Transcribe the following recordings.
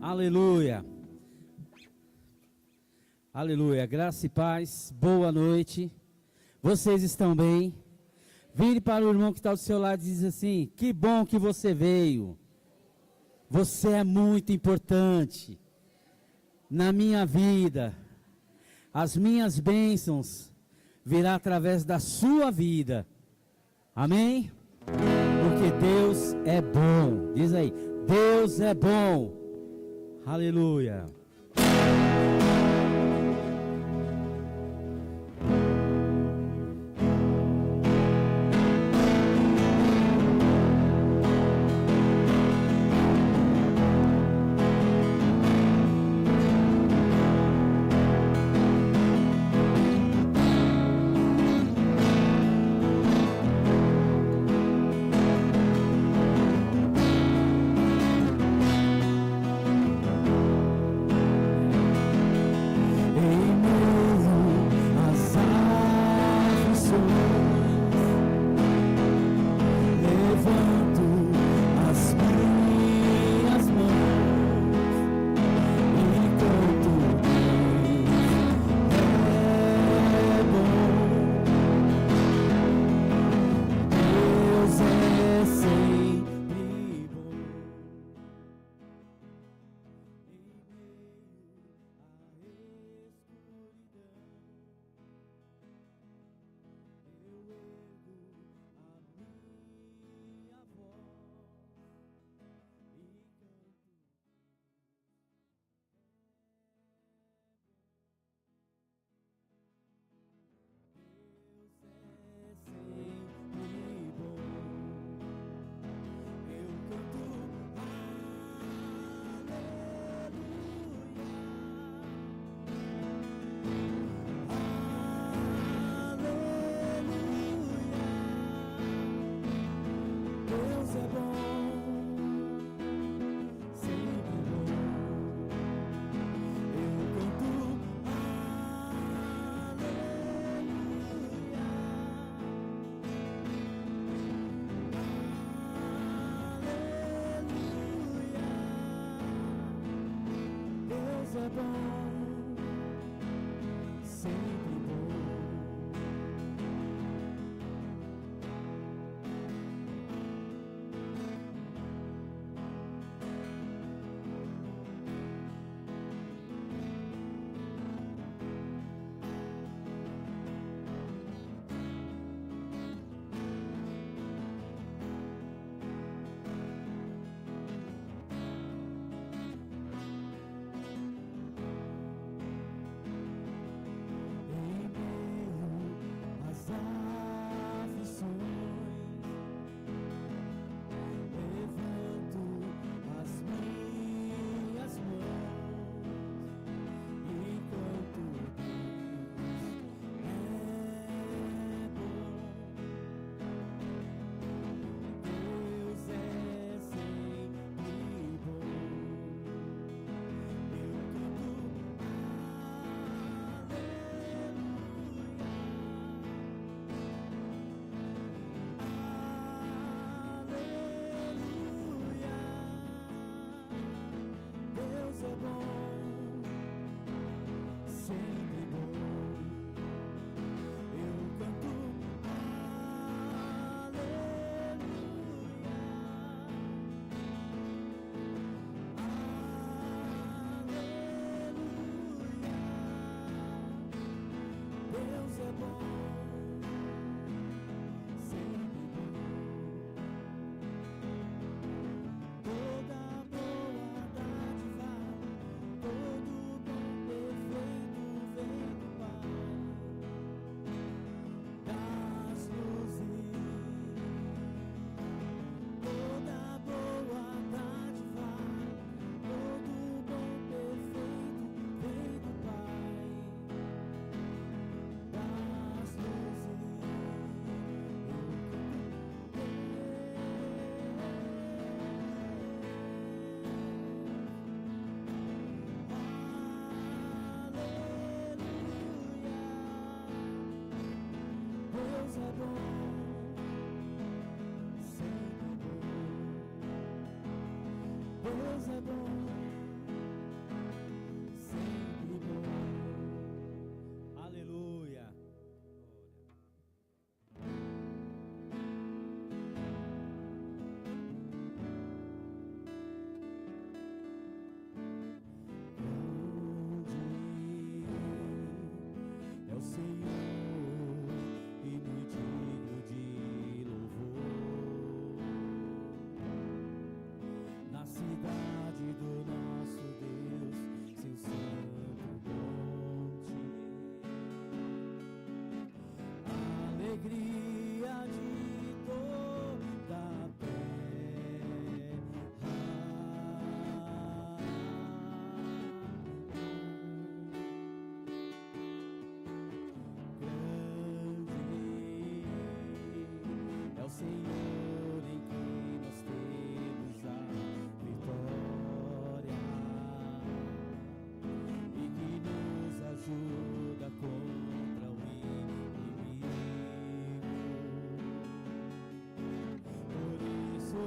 Aleluia. Aleluia. Graça e paz. Boa noite. Vocês estão bem? Vire para o irmão que está ao seu lado e diz assim: que bom que você veio. Você é muito importante na minha vida. As minhas bênçãos virão através da sua vida. Amém? Porque Deus é bom. Diz aí: Deus é bom. Aleluia. Deus é bom.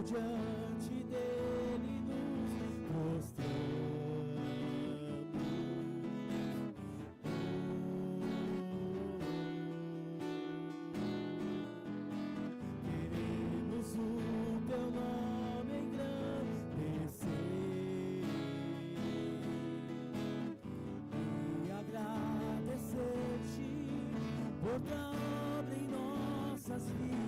diante dele nos prostramos. Queremos o teu nome engrandecer e agradecer-te por tua obra em nossas vidas.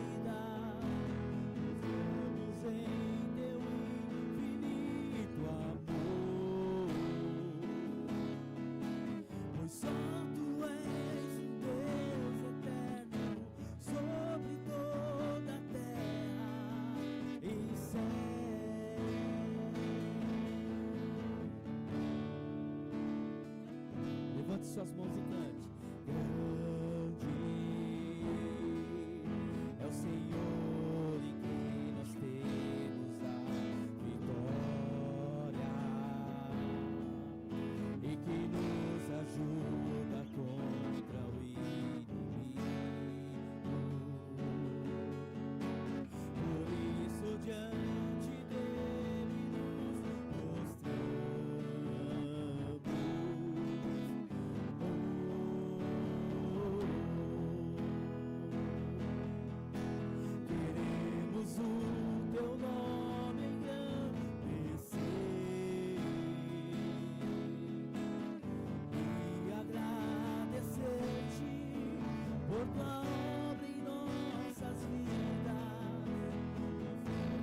Vamos em teu infinito amor, pois só tu és um Deus eterno sobre toda a terra e céu. Levante suas mãos e cante. Grande é o Senhor em quem nós temos a vitória e que nos ajuda contra o inimigo. Por isso diante dele nos prostramos. Queremos o teu nome engrandecer e agradecer-te por tua obra em nossas vidas.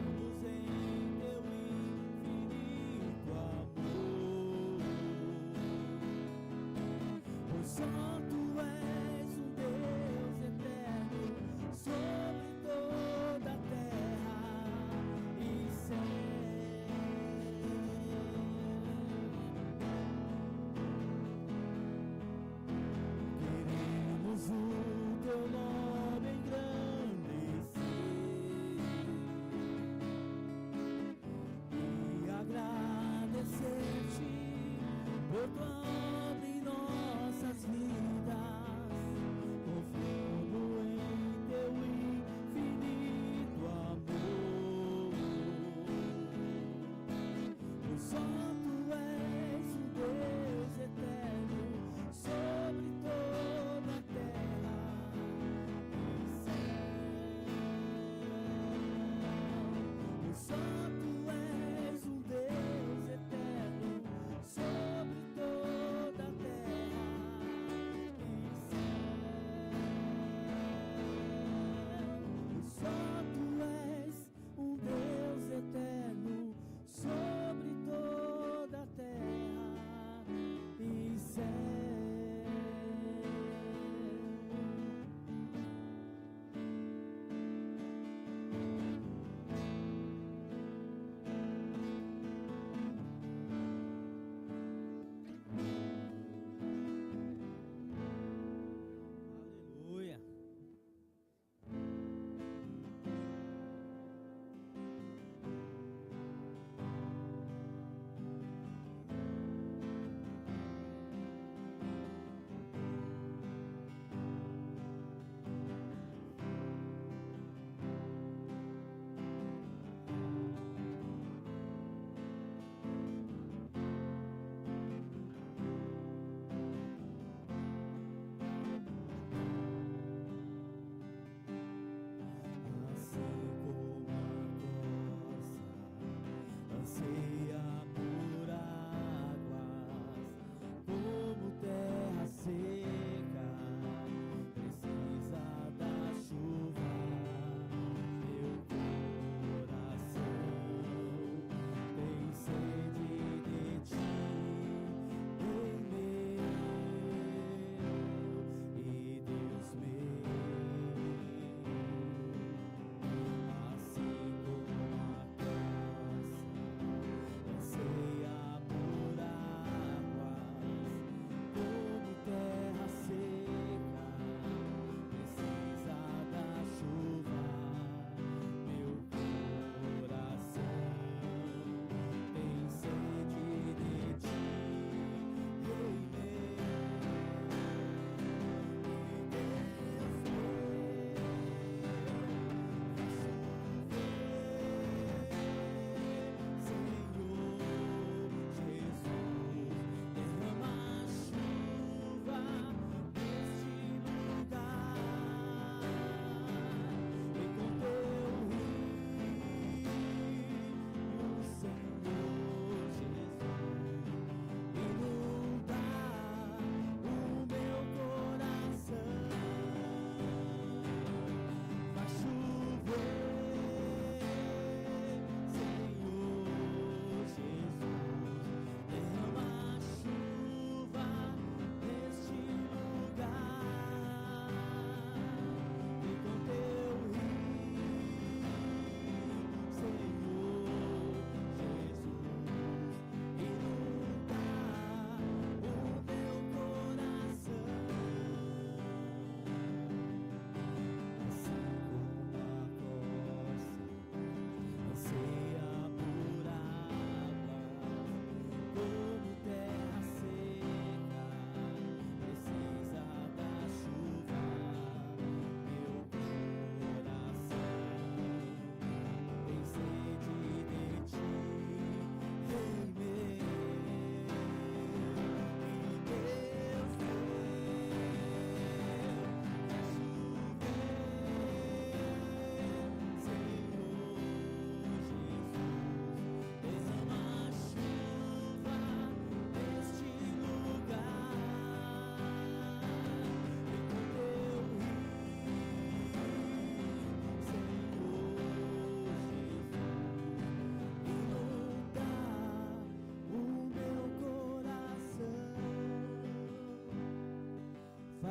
Vamos em teu infinito amor, pois só tu és um Deus eterno sobre toda a terra e céu. Queremos o teu nome engrandecer e agradecer-te por tua obra em nossas vidas.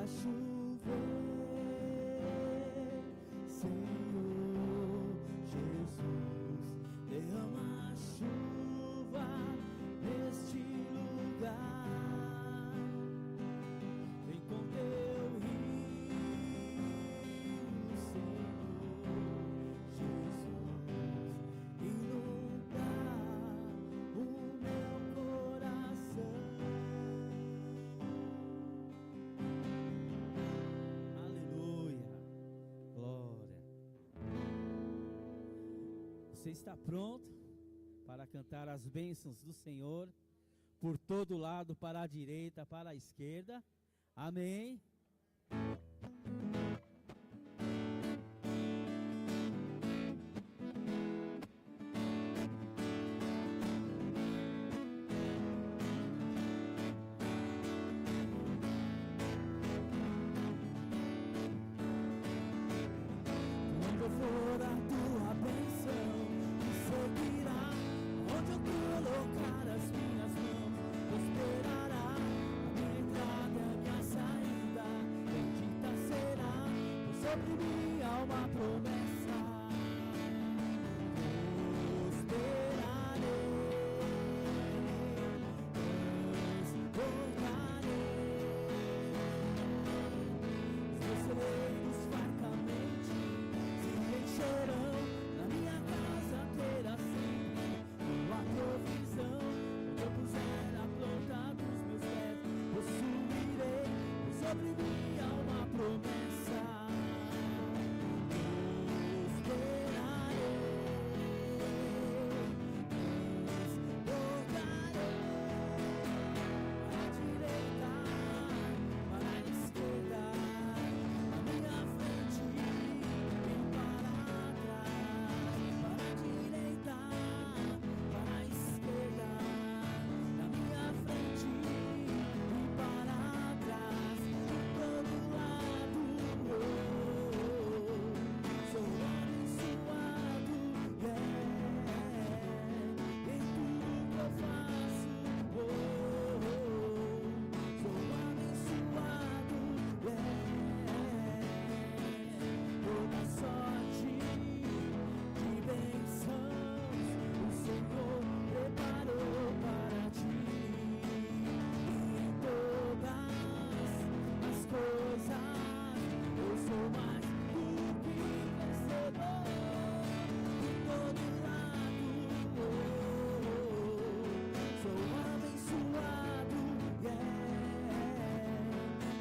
chover, Senhor Jesus, derrama chuva neste lugar. Vem com teu rio, Senhor Jesus, inundar o meu coração. Aleluia, glória. Você está pronto para cantar as bênçãos do Senhor por todo lado, para a direita, para a esquerda? Amém. Quando for a tua bênção, me seguirá. Onde eu colocar as minhas mãos, prosperará. A minha entrada, a minha saída, bendita será. Pois sobre mim há uma promessa. Prosperarei, transbordarei. Os meus celeiros fartamente se encherão. Na minha casa terá sempre tua provisão. Onde eu puser a planta dos meus pés, possuirei. Pois sobre mim há uma promessa. Prosperarei, transbordarei. Para a direita, para a esquerda, na minha frente e para trás. Para a direita, para a esquerda, na minha frente e para trás. Por todo lado, sou abençoado, em tudo que eu faço, sou abençoado, toda sorte de bênçãos o Senhor preparou para ti. E em todas as coisas eu sou mais do que vencedor. Por todo lado sou abençoado,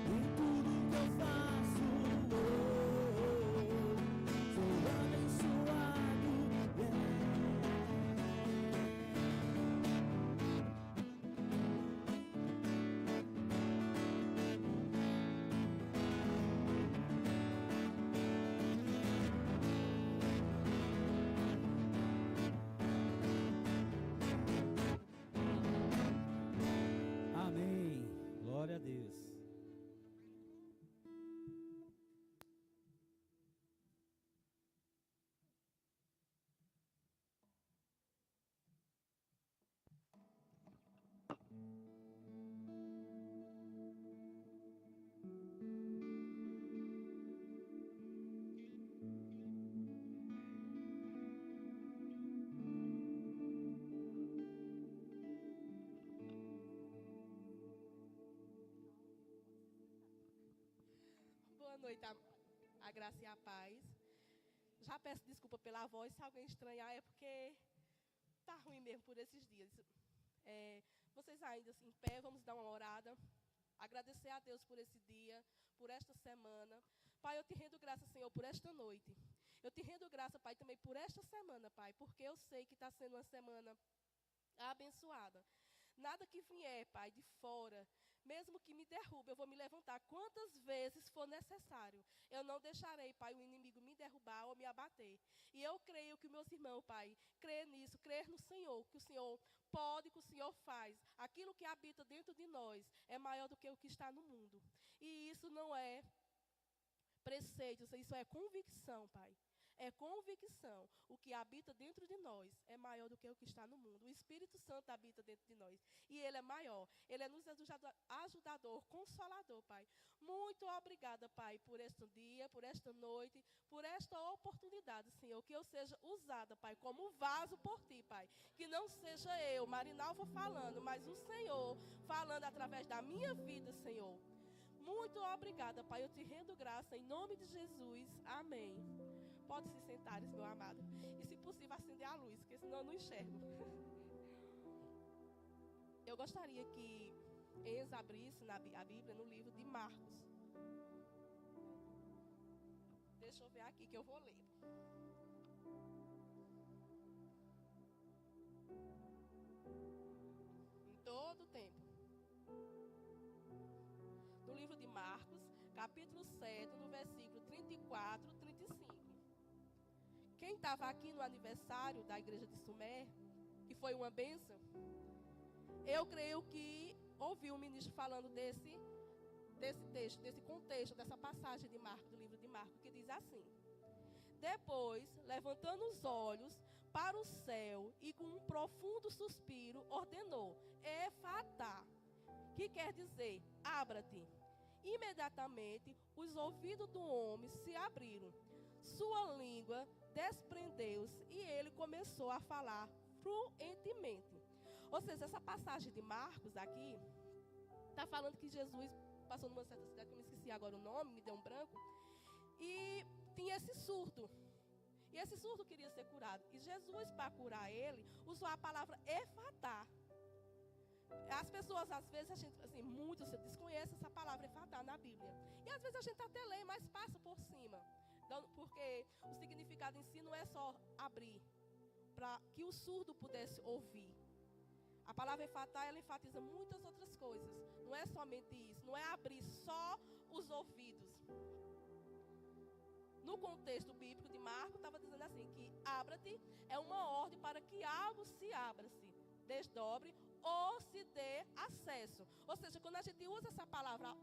em tudo que eu faço, sou abençoado, Amém. Glória a Deus. Boa noite, a graça e a paz. Já peço desculpa pela voz, se alguém estranhar é porque tá ruim mesmo por esses dias. Vocês ainda assim, em pé, vamos dar uma orada. Agradecer a Deus por esse dia, por esta semana. Pai, eu te rendo graça, Senhor, por esta noite. Eu te rendo graça, Pai, também por esta semana, Pai, porque eu sei que está sendo uma semana abençoada. Nada que vier, Pai, de fora, mesmo que me derrube, eu vou me levantar quantas vezes for necessário. Eu não deixarei, Pai, o inimigo me derrubar ou me abater. E eu creio que meus irmãos, Pai, crer nisso, crer no Senhor, que o Senhor pode, que o Senhor faz. Aquilo que habita dentro de nós é maior do que o que está no mundo. E isso não é preceito, isso é convicção, Pai. é convicção. O que habita dentro de nós é maior do que o que está no mundo. O Espírito Santo habita dentro de nós. E Ele é maior. Ele é nos ajudador, consolador, Pai. Muito obrigada, Pai, por este dia, por esta noite, por esta oportunidade, Senhor. Que eu seja usada, Pai, como vaso por Ti, Pai. Que não seja eu, Marinalva, falando, mas o Senhor falando através da minha vida, Senhor. Muito obrigada, Pai. Eu te rendo graça em nome de Jesus. Amém. Pode se sentar, meu amado. E, se possível, acender a luz, porque senão eu não enxergo. Eu gostaria que Enzo abrisse a Bíblia no livro de Marcos. Deixa eu ver aqui que eu vou ler. Em todo o tempo. No livro de Marcos, capítulo 7, no versículo 34 e 35. Quem estava aqui no aniversário da igreja de Sumé, que foi uma bênção, eu creio que ouvi o ministro falando desse texto, desse contexto, dessa passagem de Marcos, do livro de Marcos, que diz assim: depois, levantando os olhos para o céu e com um profundo suspiro, ordenou: Efatá, que quer dizer, abra-te. Imediatamente, os ouvidos do homem se abriram, sua língua desprendeu-se e ele começou a falar fluentemente. Ou seja, essa passagem de Marcos aqui está falando que Jesus passou numa certa cidade, que eu me esqueci agora o nome, me deu um branco, e tinha esse surto. E esse surto queria ser curado. E Jesus, para curar ele, usou a palavra efatá. As pessoas, às vezes, a gente, assim, muitos desconhecem essa palavra efatá na Bíblia. E às vezes a gente até lê, mas passa por cima. Porque o significado em si não é só abrir, para que o surdo pudesse ouvir. A palavra efatá, ela enfatiza muitas outras coisas. Não é somente isso, não é abrir só os ouvidos. No contexto bíblico de Marcos, estava dizendo assim, que abra-te é uma ordem para que algo se abra-se, desdobre ou se dê acesso. Ou seja, quando a gente usa essa palavra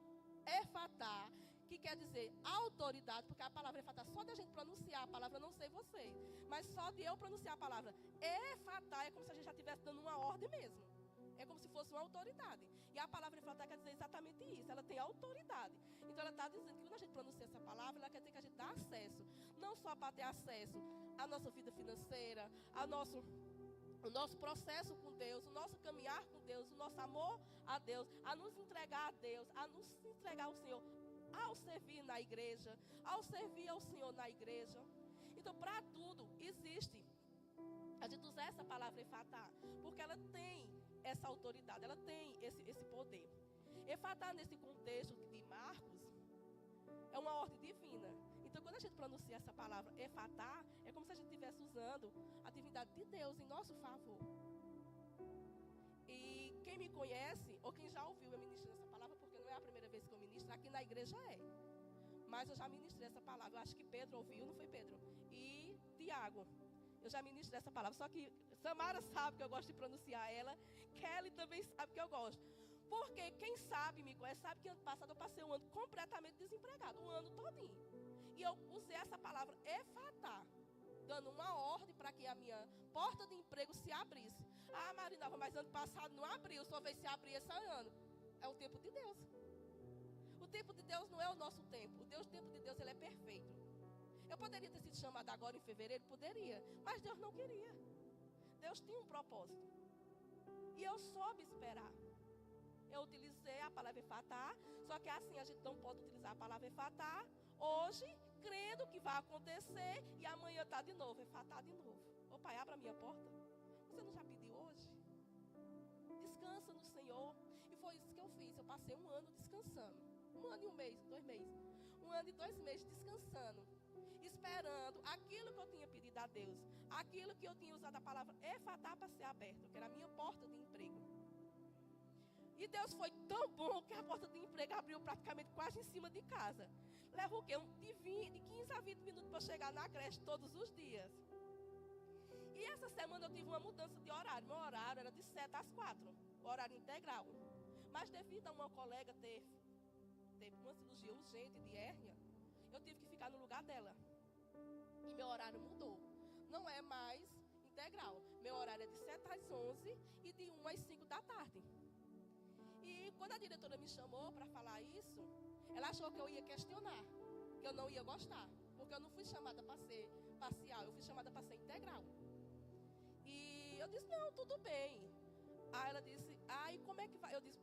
efatá, que quer dizer autoridade, porque a palavra efatá, só de a gente pronunciar a palavra, não sei vocês, mas só de eu pronunciar a palavra efatá, é como se a gente já estivesse dando uma ordem mesmo. É como se fosse uma autoridade. E a palavra efatá quer dizer exatamente isso, ela tem autoridade. Então ela está dizendo que quando a gente pronuncia essa palavra, ela quer dizer que a gente dá acesso, não só para ter acesso à nossa vida financeira, o nosso processo com Deus, o nosso caminhar com Deus, o nosso amor a Deus, a nos entregar a Deus, a nos entregar ao Senhor, ao servir na igreja, ao servir ao Senhor na igreja. Então, para tudo, existe a gente usar essa palavra efatá, porque ela tem essa autoridade, ela tem esse poder. Efatá, nesse contexto de Marcos, é uma ordem divina. Então, quando a gente pronuncia essa palavra efatá, é como se a gente estivesse usando a divindade de Deus em nosso favor. E quem me conhece, ou quem já ouviu eu ministrando essa palavra, porque não é a primeira vez que eu ministro, aqui na igreja é. Mas eu já ministrei essa palavra. Eu acho que Pedro ouviu, não foi Pedro? E Tiago. Eu já ministrei essa palavra. Só que Samara sabe que eu gosto de pronunciar ela. Kelly também sabe que eu gosto. Porque quem sabe, me conhece, sabe que ano passado eu passei um ano completamente desempregado. Um ano todinho. E eu usei essa palavra efatá, dando uma ordem para que a minha porta de emprego se abrisse. Ah, Marinalva, mas ano passado não abriu, só veio se abrir esse ano. É o tempo de Deus. O tempo de Deus não é o nosso tempo. O tempo de Deus, ele é perfeito. Eu poderia ter sido chamada agora em fevereiro? Poderia. Mas Deus não queria. Deus tinha um propósito. E eu soube esperar. Eu utilizei a palavra efatá, só que assim a gente não pode utilizar a palavra efatá hoje, crendo que vai acontecer, e amanhã está de novo, efatá de novo. Ô Pai, abra a minha porta. Você não já pediu hoje? Descansa no Senhor. E foi isso que eu fiz. Eu passei um ano descansando. 1 ano e 1 mês, 2 meses. 1 ano e 2 meses descansando. Esperando aquilo que eu tinha pedido a Deus. Aquilo que eu tinha usado a palavra efatá para ser aberto, que era a minha porta de emprego. E Deus foi tão bom que a porta de emprego abriu praticamente quase em cima de casa. Leva o quê? De 15 a 20 minutos para chegar na creche todos os dias. E essa semana eu tive uma mudança de horário. Meu horário era de 7 às 4, horário integral. Mas devido a uma colega ter uma cirurgia urgente de hérnia, eu tive que ficar no lugar dela. E meu horário mudou. Não é mais integral. Meu horário é de 7 às 11 e de 1 às 5 da tarde. E quando a diretora me chamou para falar isso, ela achou que eu ia questionar, que eu não ia gostar. Porque eu não fui chamada para ser parcial, eu fui chamada para ser integral. E eu disse, não, tudo bem. Aí ela disse, e como é que vai? Eu disse,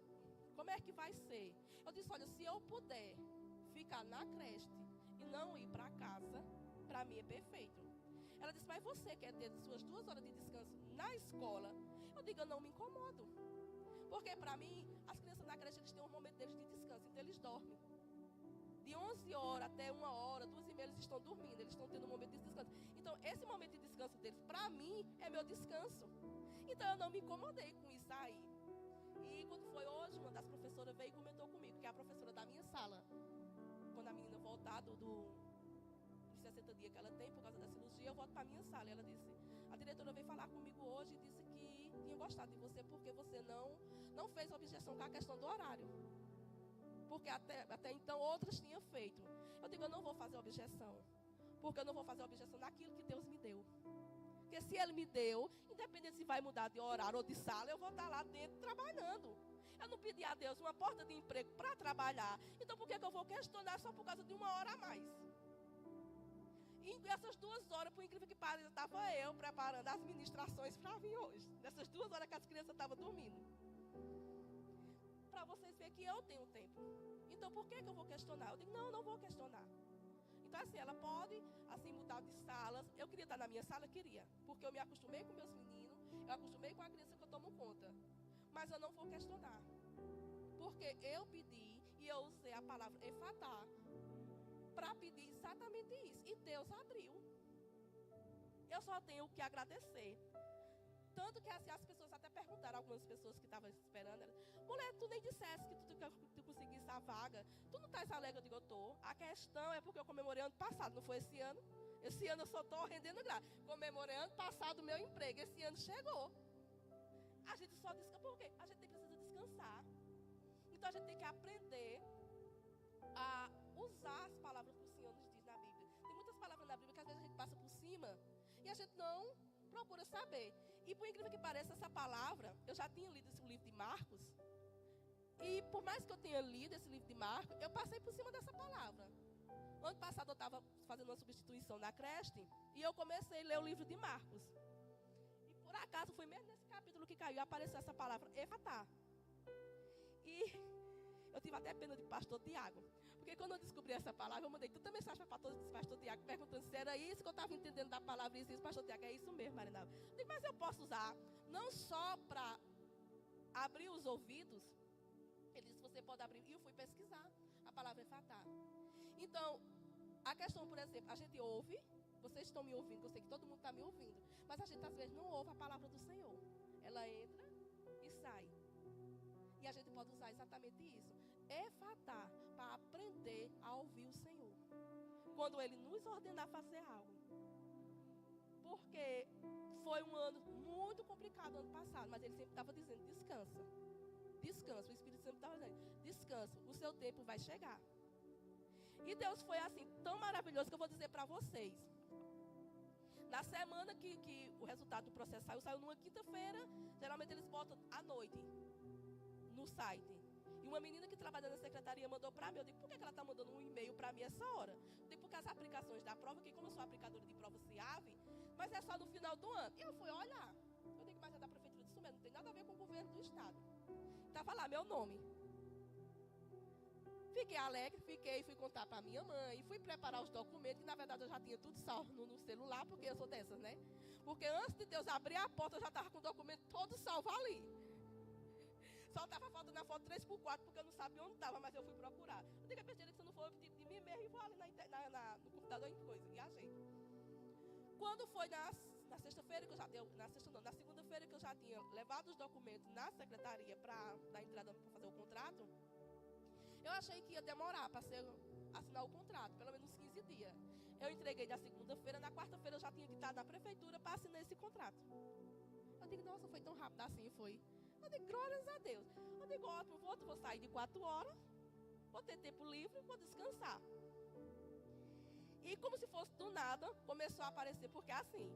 como é que vai ser? Eu disse, olha, se eu puder ficar na creche e não ir para casa, para mim é perfeito. Ela disse, mas você quer ter suas 2 horas de descanso na escola? Eu digo, eu não me incomodo. Porque para mim, as crianças na creche, eles têm um momento deles de descanso, então eles dormem. De 11 horas até 1 hora, 2h30, eles estão dormindo, eles estão tendo um momento de descanso. Então, esse momento de descanso deles, para mim, é meu descanso. Então, eu não me incomodei com isso aí. E quando foi hoje, uma das professoras veio e comentou comigo, que é a professora da minha sala. Quando a menina voltar dos 60 dias que ela tem, por causa da cirurgia, eu volto para a minha sala. E ela disse, a diretora veio falar comigo hoje e disse que tinha gostado de você porque você não fez objeção com a questão do horário. Porque até então outras tinham feito. Eu digo, eu não vou fazer objeção. Porque eu não vou fazer objeção naquilo que Deus me deu. Porque se Ele me deu, independente se vai mudar de horário ou de sala, eu vou estar lá dentro trabalhando. Eu não pedi a Deus uma porta de emprego para trabalhar. Então por que eu vou questionar só por causa de 1 hora a mais? E essas 2 horas, por incrível que pareça, estava eu preparando as ministrações para vir hoje. Nessas 2 horas que as crianças estavam dormindo. Para vocês verem que eu tenho tempo. Então, por que eu vou questionar? Eu digo, não vou questionar. Então, assim, ela pode, assim, mudar de salas. Eu queria estar na minha sala? Queria. Porque eu me acostumei com meus meninos, eu acostumei com a criança que eu tomo conta. Mas eu não vou questionar. Porque eu pedi e eu usei a palavra efatá para pedir exatamente isso. E Deus abriu. Eu só tenho que agradecer. Tanto que assim, as pessoas até perguntaram, algumas pessoas que estavam esperando, mulher, tu nem dissesse que tu conseguisse a vaga. Tu não estás alegre? Eu digo, eu estou. A questão é porque eu comemorei ano passado, não foi esse ano? Esse ano eu só estou rendendo graça. Comemorei ano passado o meu emprego, esse ano chegou. A gente só descansa, por quê? A gente precisa descansar. Então a gente tem que aprender a usar as palavras que o Senhor nos diz na Bíblia. Tem muitas palavras na Bíblia que às vezes a gente passa por cima e a gente não procura saber. E por incrível que pareça, essa palavra, eu já tinha lido esse livro de Marcos. E por mais que eu tenha lido esse livro de Marcos, eu passei por cima dessa palavra. Ano passado eu estava fazendo uma substituição na creche e eu comecei a ler o livro de Marcos. E por acaso foi mesmo nesse capítulo que caiu e apareceu essa palavra, efatá. E eu tive até pena de pastor Tiago. Porque quando eu descobri essa palavra, eu mandei tudo a mensagem para o pastor Tiago, perguntando se era isso que eu estava entendendo da palavra. E disse, pastor Tiago, é isso mesmo, Marinalva. Eu digo, mas eu posso usar, não só para abrir os ouvidos. Ele disse, você pode abrir. E eu fui pesquisar a palavra efatá. Então, a questão, por exemplo, a gente ouve, vocês estão me ouvindo, eu sei que todo mundo está me ouvindo. Mas a gente às vezes não ouve a palavra do Senhor. Ela entra e sai. E a gente pode usar exatamente isso. Efatá, para aprender a ouvir o Senhor. Quando Ele nos ordenar fazer algo. Porque foi um ano muito complicado ano passado, mas Ele sempre estava dizendo, descansa. Descansa, o Espírito Santo estava dizendo, descansa, o seu tempo vai chegar. E Deus foi assim, tão maravilhoso que eu vou dizer para vocês. Na semana que o resultado do processo saiu numa quinta-feira, geralmente eles botam à noite no site. E uma menina que trabalha na secretaria mandou para mim. Eu digo, por que ela está mandando um e-mail para mim essa hora? Eu digo, porque as aplicações da prova, que como eu sou aplicadora de prova CIAV, mas é só no final do ano. E eu fui olhar. Eu digo, mas é da prefeitura de Sumé, não tem nada a ver com o governo do estado. Estava lá meu nome. Fiquei alegre, fui contar para minha mãe, fui preparar os documentos, e na verdade eu já tinha tudo salvo no celular, porque eu sou dessas, né? Porque antes de Deus abrir a porta, eu já estava com o documento todo salvo ali. Só estava faltando a foto 3x4, porque eu não sabia onde estava, mas eu fui procurar. Eu digo, que se não for, eu pedi de mim mesmo e vou ali no computador e coisa, e ajeito. Quando foi na sexta-feira, que eu já tinha, na segunda-feira que eu já tinha levado os documentos na secretaria para dar entrada para fazer o contrato, eu achei que ia demorar para assinar o contrato, pelo menos 15 dias. Eu entreguei na segunda-feira, na quarta-feira eu já tinha que estar na prefeitura para assinar esse contrato. Eu digo, nossa, foi tão rápido assim, foi. Eu digo, glórias a Deus. Eu digo, ótimo, vou sair de 4 horas, vou ter tempo livre, vou descansar. E como se fosse do nada, começou a aparecer, porque assim,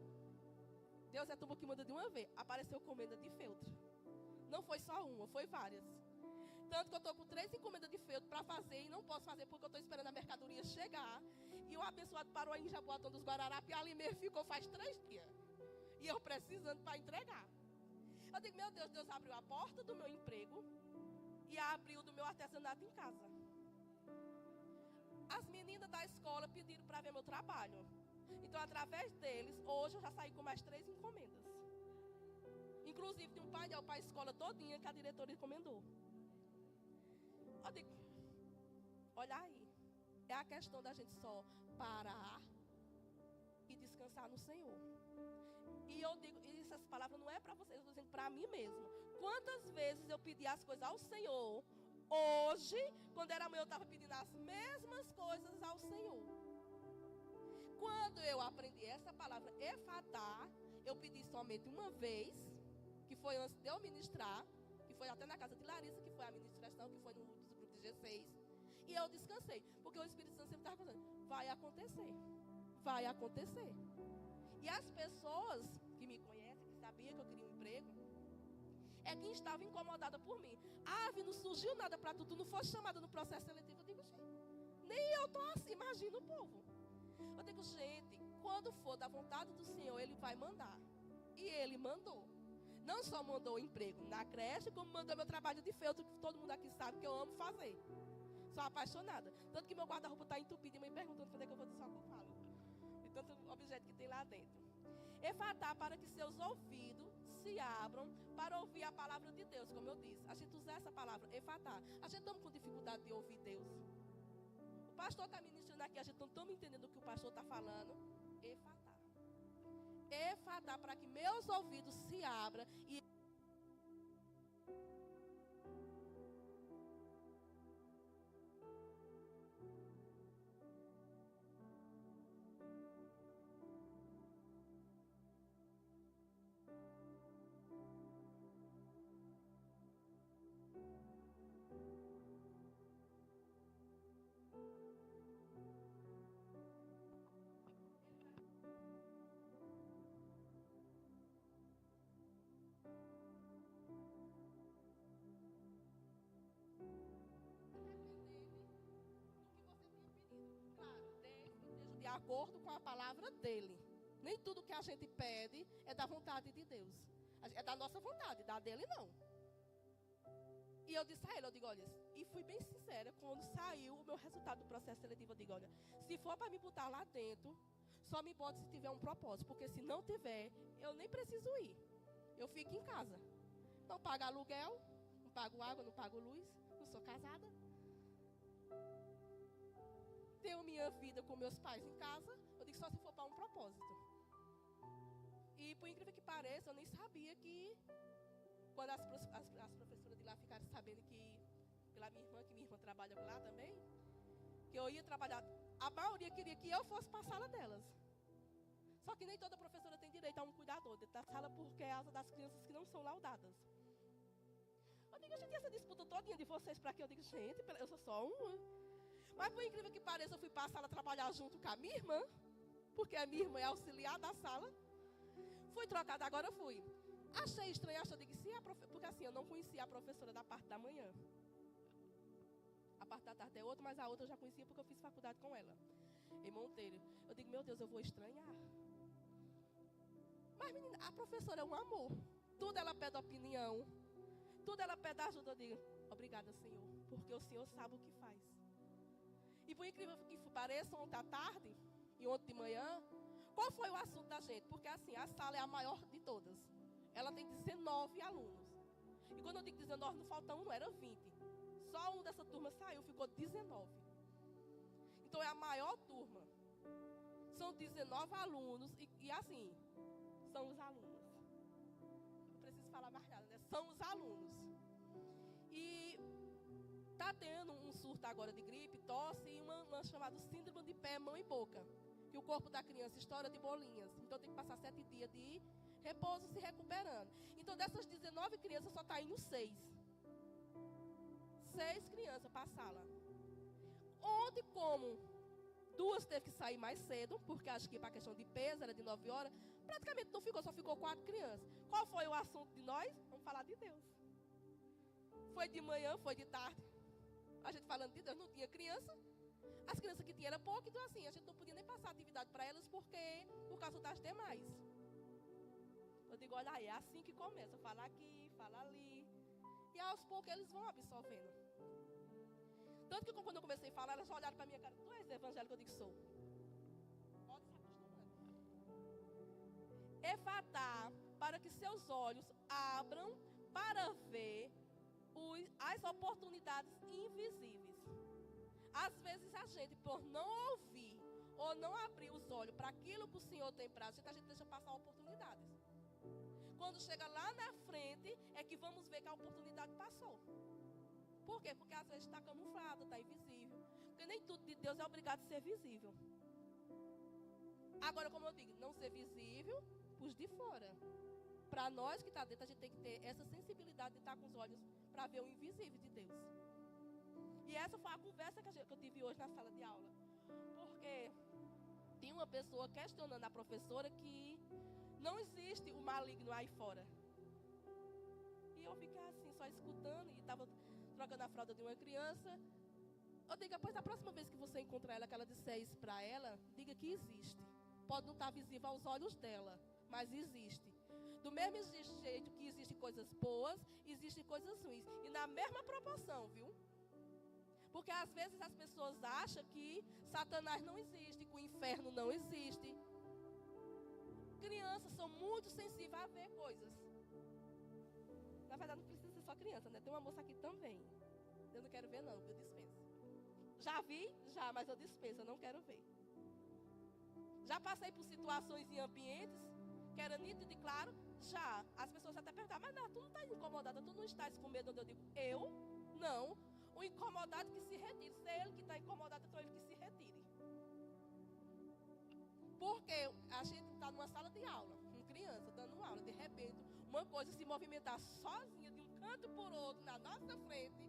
Deus é tubo que muda de uma vez. Apareceu encomenda de feltro. Não foi só uma, foi várias. Tanto que eu estou com 3 encomendas de feltro para fazer e não posso fazer porque eu estou esperando a mercadoria chegar. E o abençoado parou em Jaboatão dos Guararapes e ali mesmo ficou faz 3 dias. E eu precisando para entregar. Eu digo, meu Deus, Deus abriu a porta do meu emprego e abriu do meu artesanato em casa. As meninas da escola pediram para ver meu trabalho. Então, através deles, hoje eu já saí com mais 3 encomendas. Inclusive, tem um painel para a escola todinha que a diretora encomendou. Eu digo, olha aí, é a questão da gente só parar e descansar no Senhor. E eu digo, e essas palavras não é para vocês, eu estou dizendo para mim mesmo. Quantas vezes eu pedi as coisas ao Senhor, hoje, quando era amanhã, eu estava pedindo as mesmas coisas ao Senhor. Quando eu aprendi essa palavra efatá, eu pedi somente uma vez, que foi antes de eu ministrar, que foi até na casa de Larissa, que foi a ministração, que foi no grupo de G6. E eu descansei, porque o Espírito Santo sempre estava falando, vai acontecer, vai acontecer. E as pessoas que me conhecem, que sabiam que eu queria um emprego, é quem estava incomodada por mim. Não surgiu nada para tu não foi chamada no processo seletivo. Eu digo, gente, nem eu estou assim, imagina o povo. Eu digo, gente, quando for da vontade do Senhor, Ele vai mandar. E Ele mandou. Não só mandou o emprego na creche, como mandou meu trabalho de feltro, que todo mundo aqui sabe que eu amo fazer. Sou apaixonada. Tanto que meu guarda-roupa está entupido e me perguntando quando é que eu vou só que eu falo. De tanto objeto que tem lá dentro. Efatá, para que seus ouvidos se abram para ouvir a palavra de Deus, como eu disse. A gente usa essa palavra, efatá. A gente estamos com dificuldade de ouvir Deus. O pastor está ministrando aqui, a gente não está entendendo o que o pastor está falando. Efatá. Efatá, para que meus ouvidos se abram e de acordo com a palavra dele. Nem tudo que a gente pede é da vontade de Deus. É da nossa vontade, da dele não. E eu disse a ele, eu digo, olha, e fui bem sincera, quando saiu o meu resultado do processo seletivo, eu digo, olha, se for para me botar lá dentro, só me bota se tiver um propósito, porque se não tiver, eu nem preciso ir. Eu fico em casa. Não pago aluguel, não pago água, não pago luz, não sou casada. Tenho minha vida com meus pais em casa, eu digo só se for para um propósito. E por incrível que pareça, eu nem sabia que, quando as professoras de lá ficaram sabendo que, pela minha irmã, que minha irmã trabalha lá também, que eu ia trabalhar, a maioria queria que eu fosse para a sala delas. Só que nem toda professora tem direito a um cuidador dentro da sala por causa das crianças que não são laudadas. Eu digo, gente, essa disputa todinha de vocês para que eu digo, gente, eu sou só uma. Mas por incrível que pareça, eu fui para a sala trabalhar junto com a minha irmã, porque a minha irmã é auxiliar da sala. Fui trocada, agora fui. Achei estranho, eu digo, porque assim, eu não conhecia a professora da parte da manhã. A parte da tarde é outra, mas a outra eu já conhecia porque eu fiz faculdade com ela, em Monteiro. Eu digo, meu Deus, eu vou estranhar. Mas menina, a professora é um amor. Tudo ela pede opinião, tudo ela pede ajuda. Eu digo, obrigada, Senhor, porque o Senhor sabe o que faz. E por incrível que pareça, ontem à tarde e ontem de manhã, qual foi o assunto da gente? Porque assim, a sala é a maior de todas. Ela tem 19 alunos. E quando eu digo 19, não falta um, não era 20. Só um dessa turma saiu, ficou 19. Então é a maior turma. São 19 alunos e assim, são os alunos. Não preciso falar mais nada, né? São os alunos. E está tendo um surto agora de gripe, tosse e uma chamada síndrome de pé, mão e boca. Que o corpo da criança estoura de bolinhas. Então tem que passar 7 dias de repouso se recuperando. Então dessas 19 crianças só está indo 6. 6 crianças para a sala. Onde, como 2 teve que sair mais cedo, porque acho que para a questão de peso, era de 9 horas. Praticamente não ficou, só ficou 4 crianças. Qual foi o assunto de nós? Vamos falar de Deus. Foi de manhã, foi de tarde. A gente falando de Deus, não tinha criança. As crianças que tinha era pouco, então assim, a gente não podia nem passar atividade para elas, porque por causa das demais. Eu digo, olha aí, é assim que começa, fala aqui, fala ali. E aos poucos eles vão absorvendo. Tanto que quando eu comecei a falar, elas olharam para minha cara, tu és evangélico? Eu digo, sou. Pode se acostumando. Efatá, para que seus olhos abram para ver as oportunidades invisíveis. Às vezes a gente, por não ouvir ou não abrir os olhos para aquilo que o Senhor tem para a gente deixa passar oportunidades. Quando chega lá na frente, é que vamos ver que a oportunidade passou. Por quê? Porque às vezes está camuflado, está invisível. Porque nem tudo de Deus é obrigado a ser visível. Agora, como eu digo, não ser visível para os de fora. Para nós que está dentro, a gente tem que ter essa sensibilidade de estar com os olhos para ver o invisível de Deus. E essa foi a conversa que eu tive hoje na sala de aula. Porque tinha uma pessoa questionando a professora que não existe o maligno aí fora. E eu fiquei assim, só escutando, e estava trocando a fralda de uma criança. Eu digo, depois da próxima vez que você encontrar ela, que ela disser isso para ela, diga que existe. Pode não estar visível aos olhos dela, mas existe. Do mesmo jeito que existem coisas boas, existem coisas ruins. E na mesma proporção, viu? Porque às vezes as pessoas acham que Satanás não existe, que o inferno não existe. Crianças são muito sensíveis a ver coisas. Na verdade, não precisa ser só criança, né? Tem uma moça aqui também. Eu não quero ver, não, eu dispenso. Já vi? Já, mas eu dispenso, eu não quero ver. Já passei por situações em ambientes que era nítido e claro. Já. As pessoas até perguntavam, mas não, tu não está incomodada, tu não estás com medo. Onde eu digo, eu? Não. O incomodado que se retire. Se é ele que está incomodado, então ele que se retire. Porque a gente está numa sala de aula, com criança, dando aula, de repente, uma coisa se movimentar sozinha, de um canto por outro, na nossa frente,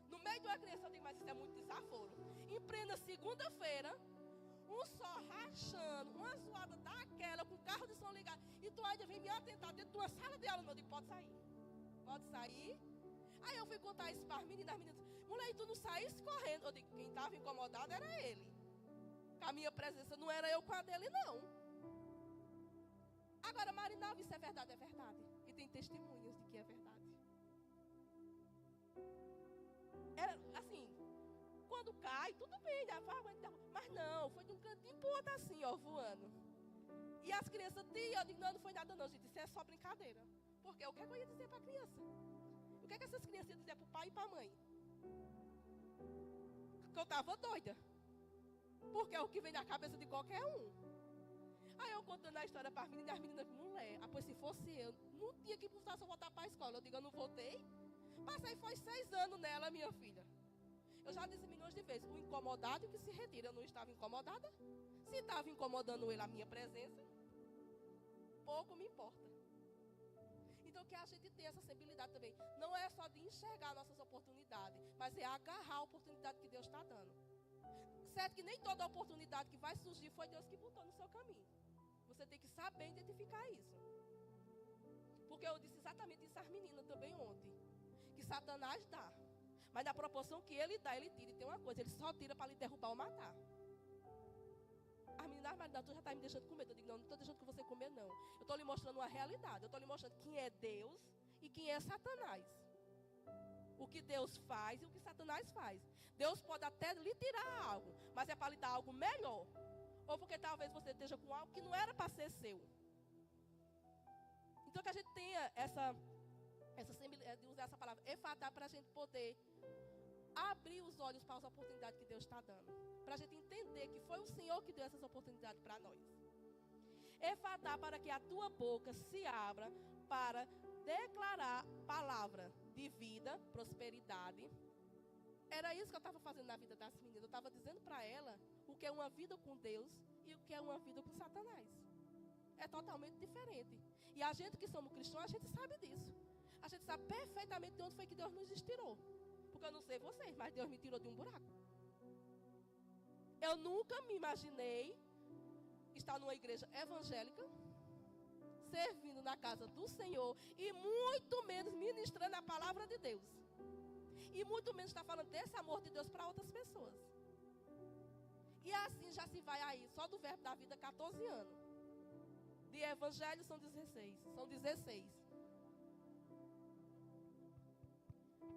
no meio de uma criança, eu digo, mas isso é muito desaforo. Em plena segunda-feira, um sol rachando, uma zoada daquela, com o carro de som ligado, e tu ainda vem me atentar dentro de uma sala de aula. Eu digo, pode sair. Pode sair. Aí eu fui contar isso para as meninas disseram, mulher, tu não saísse correndo. Eu digo, quem estava incomodado era ele. A minha presença não era eu com a dele, não. Agora, Marinalva, isso é verdade, é verdade. E tem testemunhas de que é verdade. É assim, quando cai, tudo bem, mas não, foi de um cantinho pro outro assim, ó, voando. E as crianças, tia, eu digo, não foi nada não, gente, isso é só brincadeira. Porque o que eu ia dizer para a criança? O que essas crianças iam dizer para o pai e para a mãe? Que eu estava doida. Porque é o que vem na cabeça de qualquer um. Aí eu contando a história para as meninas, mulher, pois se fosse eu, não tinha que buscar se eu voltar para a escola. Eu digo, eu não voltei. Passei, foi 6 anos nela, minha filha. Eu já disse milhões de vezes, o incomodado que se retira. Eu não estava incomodada. Se estava incomodando ele a minha presença, pouco me importa. Então que a gente tem essa sensibilidade também. Não é só de enxergar nossas oportunidades, mas é agarrar a oportunidade que Deus está dando. Certo que nem toda oportunidade que vai surgir foi Deus que botou no seu caminho. Você tem que saber identificar isso. Porque eu disse exatamente isso às meninas também ontem. Que Satanás dá. Mas na proporção que ele dá, ele tira. E tem uma coisa, ele só tira para lhe derrubar ou matar. As meninas, mas tu já está me deixando com medo. Eu digo, não estou deixando que você comer, não. Eu estou lhe mostrando uma realidade. Eu estou lhe mostrando quem é Deus e quem é Satanás. O que Deus faz e o que Satanás faz. Deus pode até lhe tirar algo, mas é para lhe dar algo melhor. Ou porque talvez você esteja com algo que não era para ser seu. Então que a gente tenha essa de usar essa palavra, efatá, para a gente poder abrir os olhos para as oportunidades que Deus está dando. Para a gente entender que foi o Senhor que deu essas oportunidades para nós. Efatá, para que a tua boca se abra para declarar palavra de vida, prosperidade. Era isso que eu estava fazendo na vida das meninas. Eu estava dizendo para ela o que é uma vida com Deus e o que é uma vida com Satanás. É totalmente diferente. E a gente que somos cristãos, a gente sabe disso. A gente sabe perfeitamente de onde foi que Deus nos tirou. Porque eu não sei vocês, mas Deus me tirou de um buraco. Eu nunca me imaginei estar numa igreja evangélica, servindo na casa do Senhor, e muito menos ministrando a palavra de Deus. E muito menos estar falando desse amor de Deus para outras pessoas. E assim já se vai aí, só do verbo da vida, 14 anos. De evangelho são 16. São 16.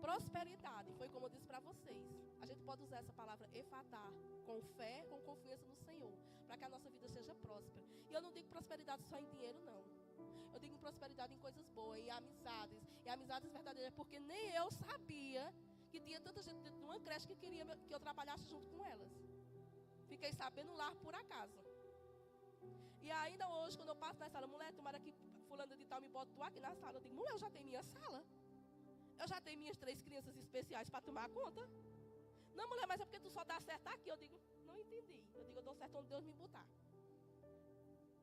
Prosperidade, foi como eu disse para vocês. A gente pode usar essa palavra efatá, com fé, com confiança no Senhor, para que a nossa vida seja próspera. E eu não digo prosperidade só em dinheiro, não. Eu digo prosperidade em coisas boas, em amizades. E amizades verdadeiras, porque nem eu sabia que tinha tanta gente dentro de uma creche que queria que eu trabalhasse junto com elas. Fiquei sabendo lá por acaso. E ainda hoje, quando eu passo na sala, mulher, tomara que fulano de tal me bota tu aqui na sala. Eu digo, mulher, eu já tenho minha sala. Eu já tenho minhas 3 crianças especiais para tomar conta. Não, mulher, mas é porque tu só dá certo aqui. Eu digo, não entendi. Eu digo, eu dou certo onde Deus me botar.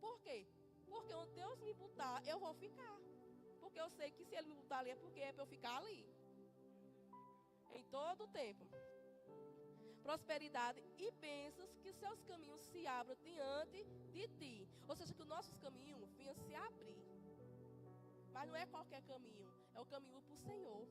Por quê? Porque onde Deus me botar, eu vou ficar. Porque eu sei que se Ele me botar ali é porque é para eu ficar ali. Em todo o tempo. Prosperidade e bênçãos, que seus caminhos se abram diante de ti. Ou seja, que os nossos caminhos venham se abrir. Mas não é qualquer caminho, é o caminho para o Senhor.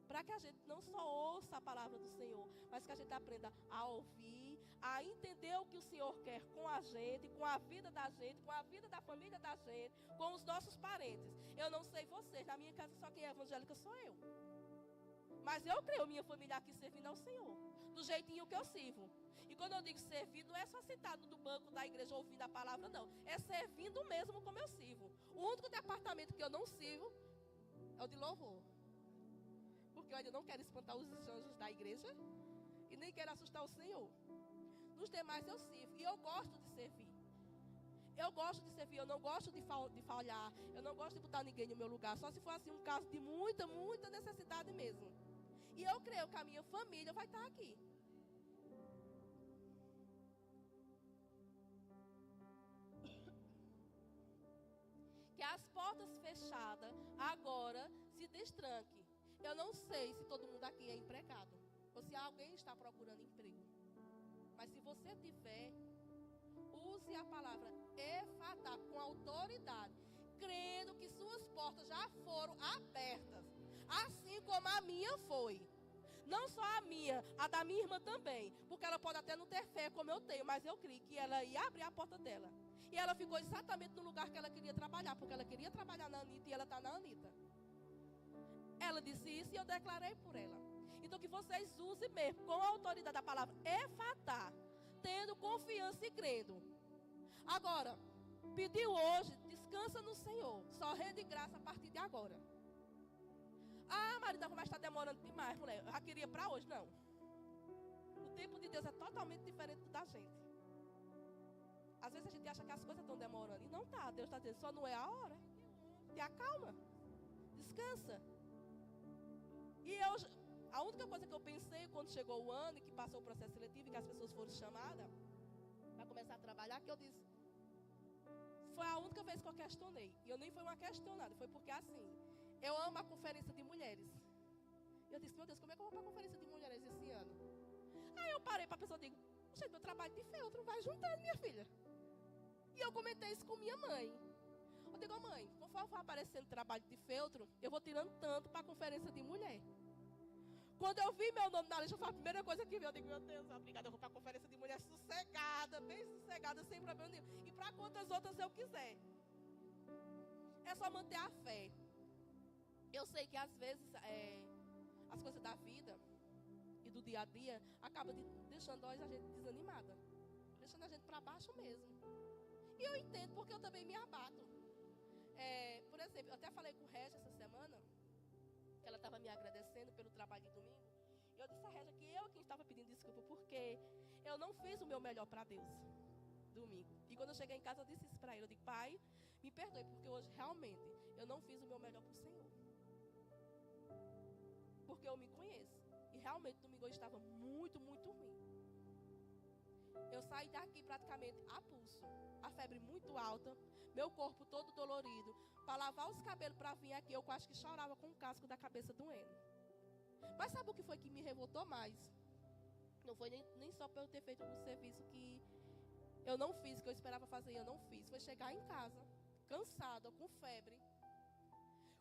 Para que a gente não só ouça a palavra do Senhor, mas que a gente aprenda a ouvir, a entender o que o Senhor quer com a gente, com a vida da gente, com a vida da família da gente, com os nossos parentes. Eu não sei vocês, na minha casa só quem é evangélica sou eu. Mas eu creio minha família aqui servindo ao Senhor, do jeitinho que eu sirvo. E quando eu digo servir, não é só sentado no banco da igreja ouvindo a palavra, não. É servindo mesmo como eu sirvo. O único departamento que eu não sirvo é o de louvor. Porque eu ainda não quero espantar os anjos da igreja e nem quero assustar o Senhor. Nos demais eu sirvo e eu gosto de servir. Eu gosto de servir, eu não gosto de falhar. Eu não gosto de botar ninguém no meu lugar. Só se for assim um caso de muita, muita necessidade mesmo. E eu creio que a minha família vai estar aqui. Que as portas fechadas agora se destranquem. Eu não sei se todo mundo aqui é empregado. Ou se alguém está procurando emprego. Mas se você tiver, use a palavra efatá com autoridade. Crendo que suas portas já foram abertas. Assim como a minha foi. Não só a minha, a da minha irmã também. Porque ela pode até não ter fé como eu tenho. Mas eu creio que ela ia abrir a porta dela. E ela ficou exatamente no lugar que ela queria trabalhar. Porque ela queria trabalhar na Anitta e ela está na Anitta. Ela disse isso e eu declarei por ela. Então que vocês usem mesmo com a autoridade da palavra efatá. Tendo confiança e crendo. Agora, pediu hoje, descansa no Senhor. Só rende graça a partir de agora. Ah, Marita, como está demorando demais, mulher. Eu já queria para hoje, não. O tempo de Deus é totalmente diferente do da gente. Às vezes a gente acha que as coisas estão demorando. E não está. Deus está dizendo, só não é a hora. Te acalma. Descansa. E a única coisa que eu pensei quando chegou o ano e que passou o processo seletivo e que as pessoas foram chamadas para começar a trabalhar, que eu disse, foi a única vez que eu questionei. E eu nem foi uma questionada, foi porque assim, eu amo a conferência de mulheres. E eu disse, meu Deus, como é que eu vou para a conferência de mulheres esse ano? Aí eu parei para a pessoa e digo, gente, meu trabalho de feltro vai juntando, minha filha. E eu comentei isso com minha mãe. Eu digo, mãe, conforme for aparecendo trabalho de feltro, eu vou tirando tanto para a conferência de mulher. Quando eu vi meu nome na lista, foi a primeira coisa que veio. Eu digo, meu Deus, obrigada, eu vou para a conferência de mulher sossegada, bem sossegada, sem problema nenhum. E para quantas outras eu quiser. É só manter a fé. Eu sei que às vezes as coisas da vida e do dia a dia acabam deixando a gente desanimada. Deixando a gente para baixo mesmo. E eu entendo, porque eu também me abato. Por exemplo, eu até falei com o Regis essa semana, que ela estava me agradecendo pelo trabalho de domingo. E eu disse a Regia que eu quem estava pedindo desculpa, porque eu não fiz o meu melhor para Deus domingo. E quando eu cheguei em casa, eu disse isso para ele. Eu digo, pai, me perdoe, porque hoje realmente eu não fiz o meu melhor para o Senhor. Porque eu me conheço. E realmente domingo eu estava muito, muito ruim. Eu saí daqui praticamente a pulso. A febre muito alta. Meu corpo todo dolorido. Para lavar os cabelos para vir aqui, eu quase que chorava com o casco da cabeça doendo. Mas sabe o que foi que me revoltou mais? Não foi nem só por eu ter feito um serviço que eu não fiz, que eu esperava fazer e eu não fiz. Foi chegar em casa, cansada, com febre,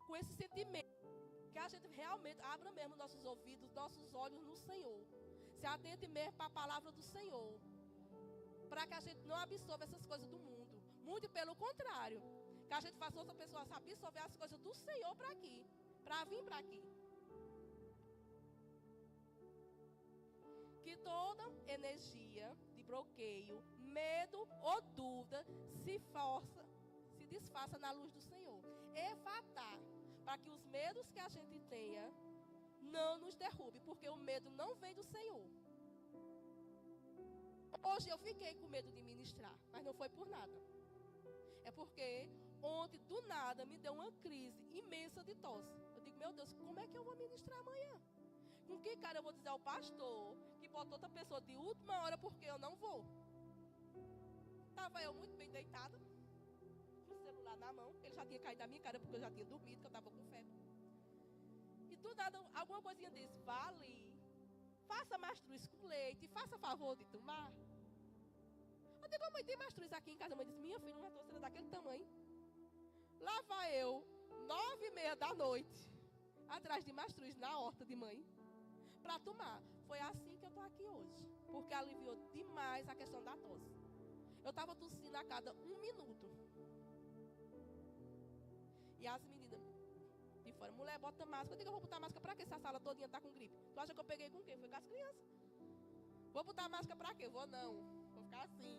com esse sentimento, que a gente realmente abra mesmo nossos ouvidos, nossos olhos no Senhor. Se atente mesmo para a palavra do Senhor. Para que a gente não absorva essas coisas do mundo. Muito pelo contrário. Que a gente faça outra pessoa absorver as coisas do Senhor para aqui. Para vir para aqui. Que toda energia de bloqueio, medo ou dúvida se desfaça na luz do Senhor. Efatar. Para que os medos que a gente tenha não nos derrube. Porque o medo não vem do Senhor. Hoje eu fiquei com medo de ministrar. Mas não foi por nada. É porque ontem, do nada, me deu uma crise imensa de tosse. Eu digo, meu Deus, como é que eu vou ministrar amanhã? Com que cara eu vou dizer ao pastor que botou outra pessoa de última hora porque eu não vou? Estava eu muito bem deitada, com o celular na mão. Ele já tinha caído na minha cara porque eu já tinha dormido, que eu estava com febre. E do nada, alguma coisinha desse, vá ali, faça mastruz com leite, faça favor de tomar. Eu digo, mãe, tem mastruz aqui em casa? A mãe disse, minha filha, uma torcida daquele tamanho. Lá vai eu, 9:30 da noite, atrás de mastruz na horta de mãe, para tomar. Foi assim que eu estou aqui hoje, porque aliviou demais a questão da tosse. Eu estava tossindo a cada 1 minuto. E as meninas de fora, mulher, bota máscara. Eu digo, eu vou botar máscara para quê? Se a sala todinha está com gripe. Tu acha que eu peguei com quem? Foi com as crianças. Vou botar máscara para quê? Vou não. Vou ficar assim.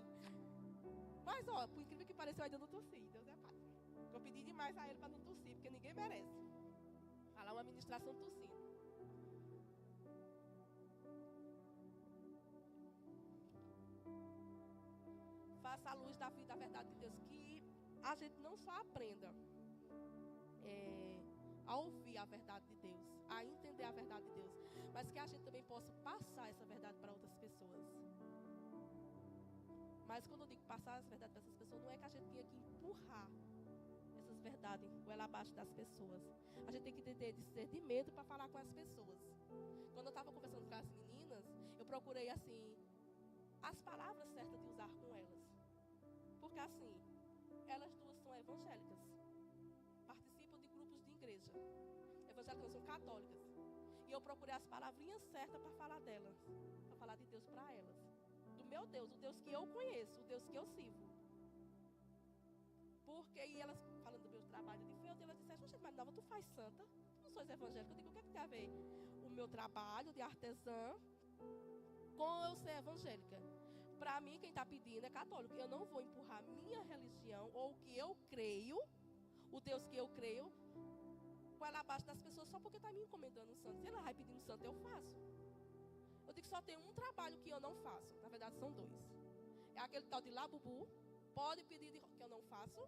Mas, ó, por incrível que pareça, eu ainda não tossi. Deus é pai. Eu pedi demais a ele para não tossir, porque ninguém merece. Falar uma administração tossindo. Faça a luz da vida, da verdade de Deus. Que a gente não só aprenda a ouvir a verdade de Deus, a entender a verdade de Deus, mas que a gente também possa passar essa verdade para outras pessoas. Mas quando eu digo passar essa verdade para essas pessoas, não é que a gente tenha que empurrar essas verdades goela abaixo das pessoas. A gente tem que ter discernimento para falar com as pessoas. Quando eu estava conversando com as meninas, eu procurei assim as palavras certas de usar com elas. Porque assim, elas duas são evangélicas. Participam de grupos de igreja. Evangélicas são católicas. E eu procurei as palavrinhas certas para falar delas. Para falar de Deus para elas. Do meu Deus, o Deus que eu conheço, o Deus que eu sirvo. Porque, e elas falando do meu trabalho de feito, elas disseram, oxe, mas Nova, tu faz santa? Tu não sois evangélica? Eu digo, o que é que tem a ver o meu trabalho de artesã com eu ser evangélica? Para mim, quem está pedindo é católico. Eu não vou empurrar minha religião ou o que eu creio, o Deus que eu creio, com ela abaixo das pessoas só porque está me encomendando um santo. Se ela vai pedindo santo, eu faço. Eu digo que só tem um trabalho que eu não faço. Na verdade, são 2. É aquele tal de labubu. Pode pedir que eu não faço.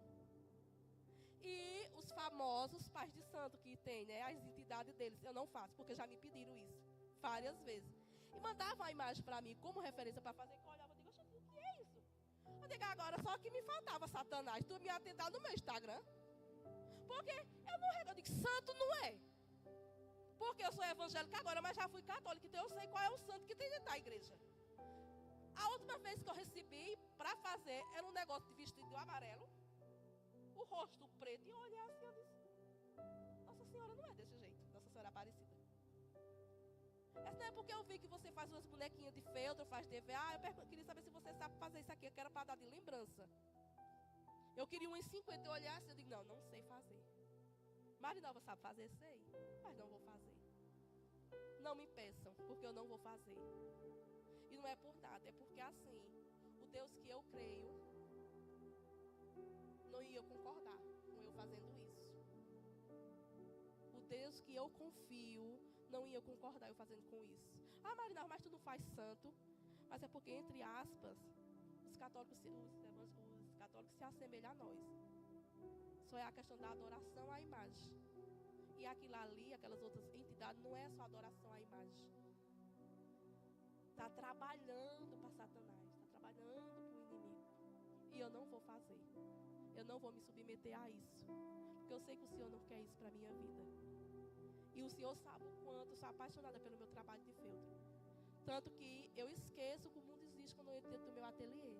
E os famosos pais de santo que tem, né? As entidades deles, eu não faço, porque já me pediram isso várias vezes. E mandavam a imagem para mim como referência para fazer, que eu olhava e digo, o que é isso? Eu digo, agora só que me faltava, Satanás, tu me atentar no meu Instagram. Porque eu digo, santo não é. Porque eu sou evangélica agora, mas já fui católica, então eu sei qual é o santo que tem dentro da igreja. A última vez que eu recebi para fazer era um negócio de vestido amarelo, o rosto preto, e eu olhei assim, eu disse, Nossa Senhora não é desse jeito, Nossa Senhora Aparecida. Essa não é porque eu vi que você faz umas bonequinhas de feltro, faz TV. Eu queria saber se você sabe fazer isso aqui, eu quero para dar de lembrança. Eu queria uns 50, eu olhasse, eu digo, não sei fazer. Marinalva sabe fazer? Sei, mas não vou fazer. Não me peçam, porque eu não vou fazer. E não é por nada, é porque assim, o Deus que eu creio, não ia concordar com eu fazendo isso. O Deus que eu confio, não ia concordar eu fazendo com isso. Marinalva, mas tu não faz santo. Mas é porque, entre aspas, os católicos se assemelham a nós. Só é a questão da adoração à imagem. E aquilo ali, aquelas outras entidades, não é só adoração à imagem. Está trabalhando para Satanás, está trabalhando para o inimigo. E eu não vou fazer. Eu não vou me submeter a isso. Porque eu sei que o Senhor não quer isso para a minha vida. E o Senhor sabe o quanto eu sou apaixonada pelo meu trabalho de feltro. Tanto que eu esqueço que o mundo existe quando eu entro dentro do meu ateliê.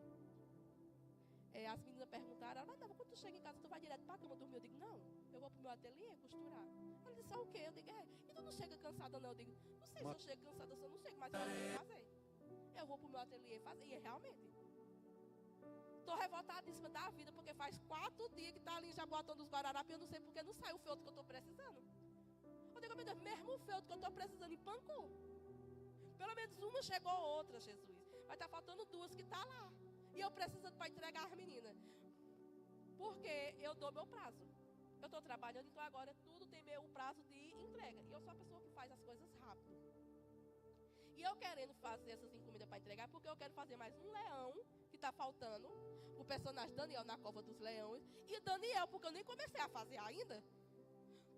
As meninas perguntaram, mas quando tu chega em casa, tu vai direto pra cama dormir? Eu digo, não, eu vou pro meu ateliê costurar. Ela disse, o quê? Eu digo, e tu não chega cansada não? Eu digo, não sei se eu chego cansada, se eu não chego, mas eu vou fazer. Eu vou pro meu ateliê fazer, e realmente. Tô revoltadíssima da vida, porque faz 4 dias que tá ali já botando os guararapes, eu não sei porque não sai o feltro que eu tô precisando. Eu digo, meu Deus, mesmo o feltro que eu tô precisando empancou. Pelo menos uma chegou, outra, Jesus. Mas tá faltando 2 que tá lá. E eu precisando para entregar as meninas. Porque eu dou meu prazo. Eu estou trabalhando, então agora tudo tem meu prazo de entrega. E eu sou a pessoa que faz as coisas rápido. E eu querendo fazer essas encomendas para entregar, porque eu quero fazer mais um leão, que está faltando. O personagem Daniel na cova dos leões. E Daniel, porque eu nem comecei a fazer ainda.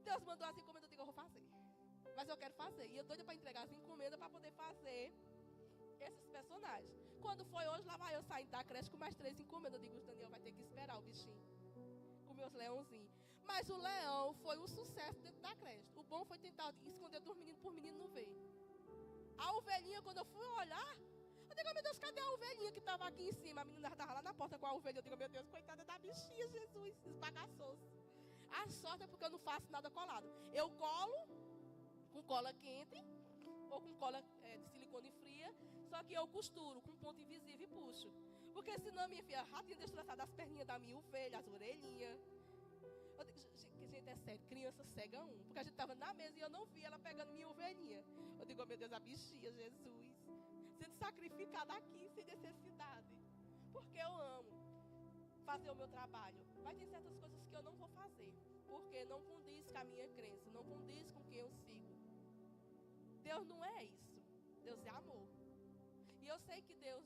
Deus mandou as encomendas, eu digo, eu vou fazer. Mas eu quero fazer. E eu doido para entregar as encomendas para poder fazer esses personagens. Quando foi hoje, lá vai eu saindo da creche com mais 3 encomendas. Eu digo, o Daniel vai ter que esperar o bichinho. Com meus leãozinhos. Mas o leão foi um sucesso dentro da creche. O bom foi tentar esconder dos meninos por menino não ver. A ovelhinha, quando eu fui olhar, eu digo, meu Deus, cadê a ovelhinha que estava aqui em cima? A menina estava lá na porta com a ovelha. Eu digo, meu Deus, coitada da bichinha, Jesus, esbagaçou-se. A sorte é porque eu não faço nada colado. Eu colo com cola quente ou com cola de silicone fria, só que eu costuro com ponto invisível e puxo. Porque senão minha filha já tinha destroçado as perninhas da minha ovelha, as orelhinhas. Eu digo, gente, é sério, criança cega um. Porque a gente estava na mesa e eu não vi ela pegando minha ovelhinha. Eu digo, oh, meu Deus, a bichinha, Jesus, sendo sacrificada aqui sem necessidade. Porque eu amo fazer o meu trabalho. Mas tem certas coisas que eu não vou fazer. Porque não condiz com a minha crença, não condiz com quem eu sigo. Deus não é isso. Deus é amor. E eu sei que Deus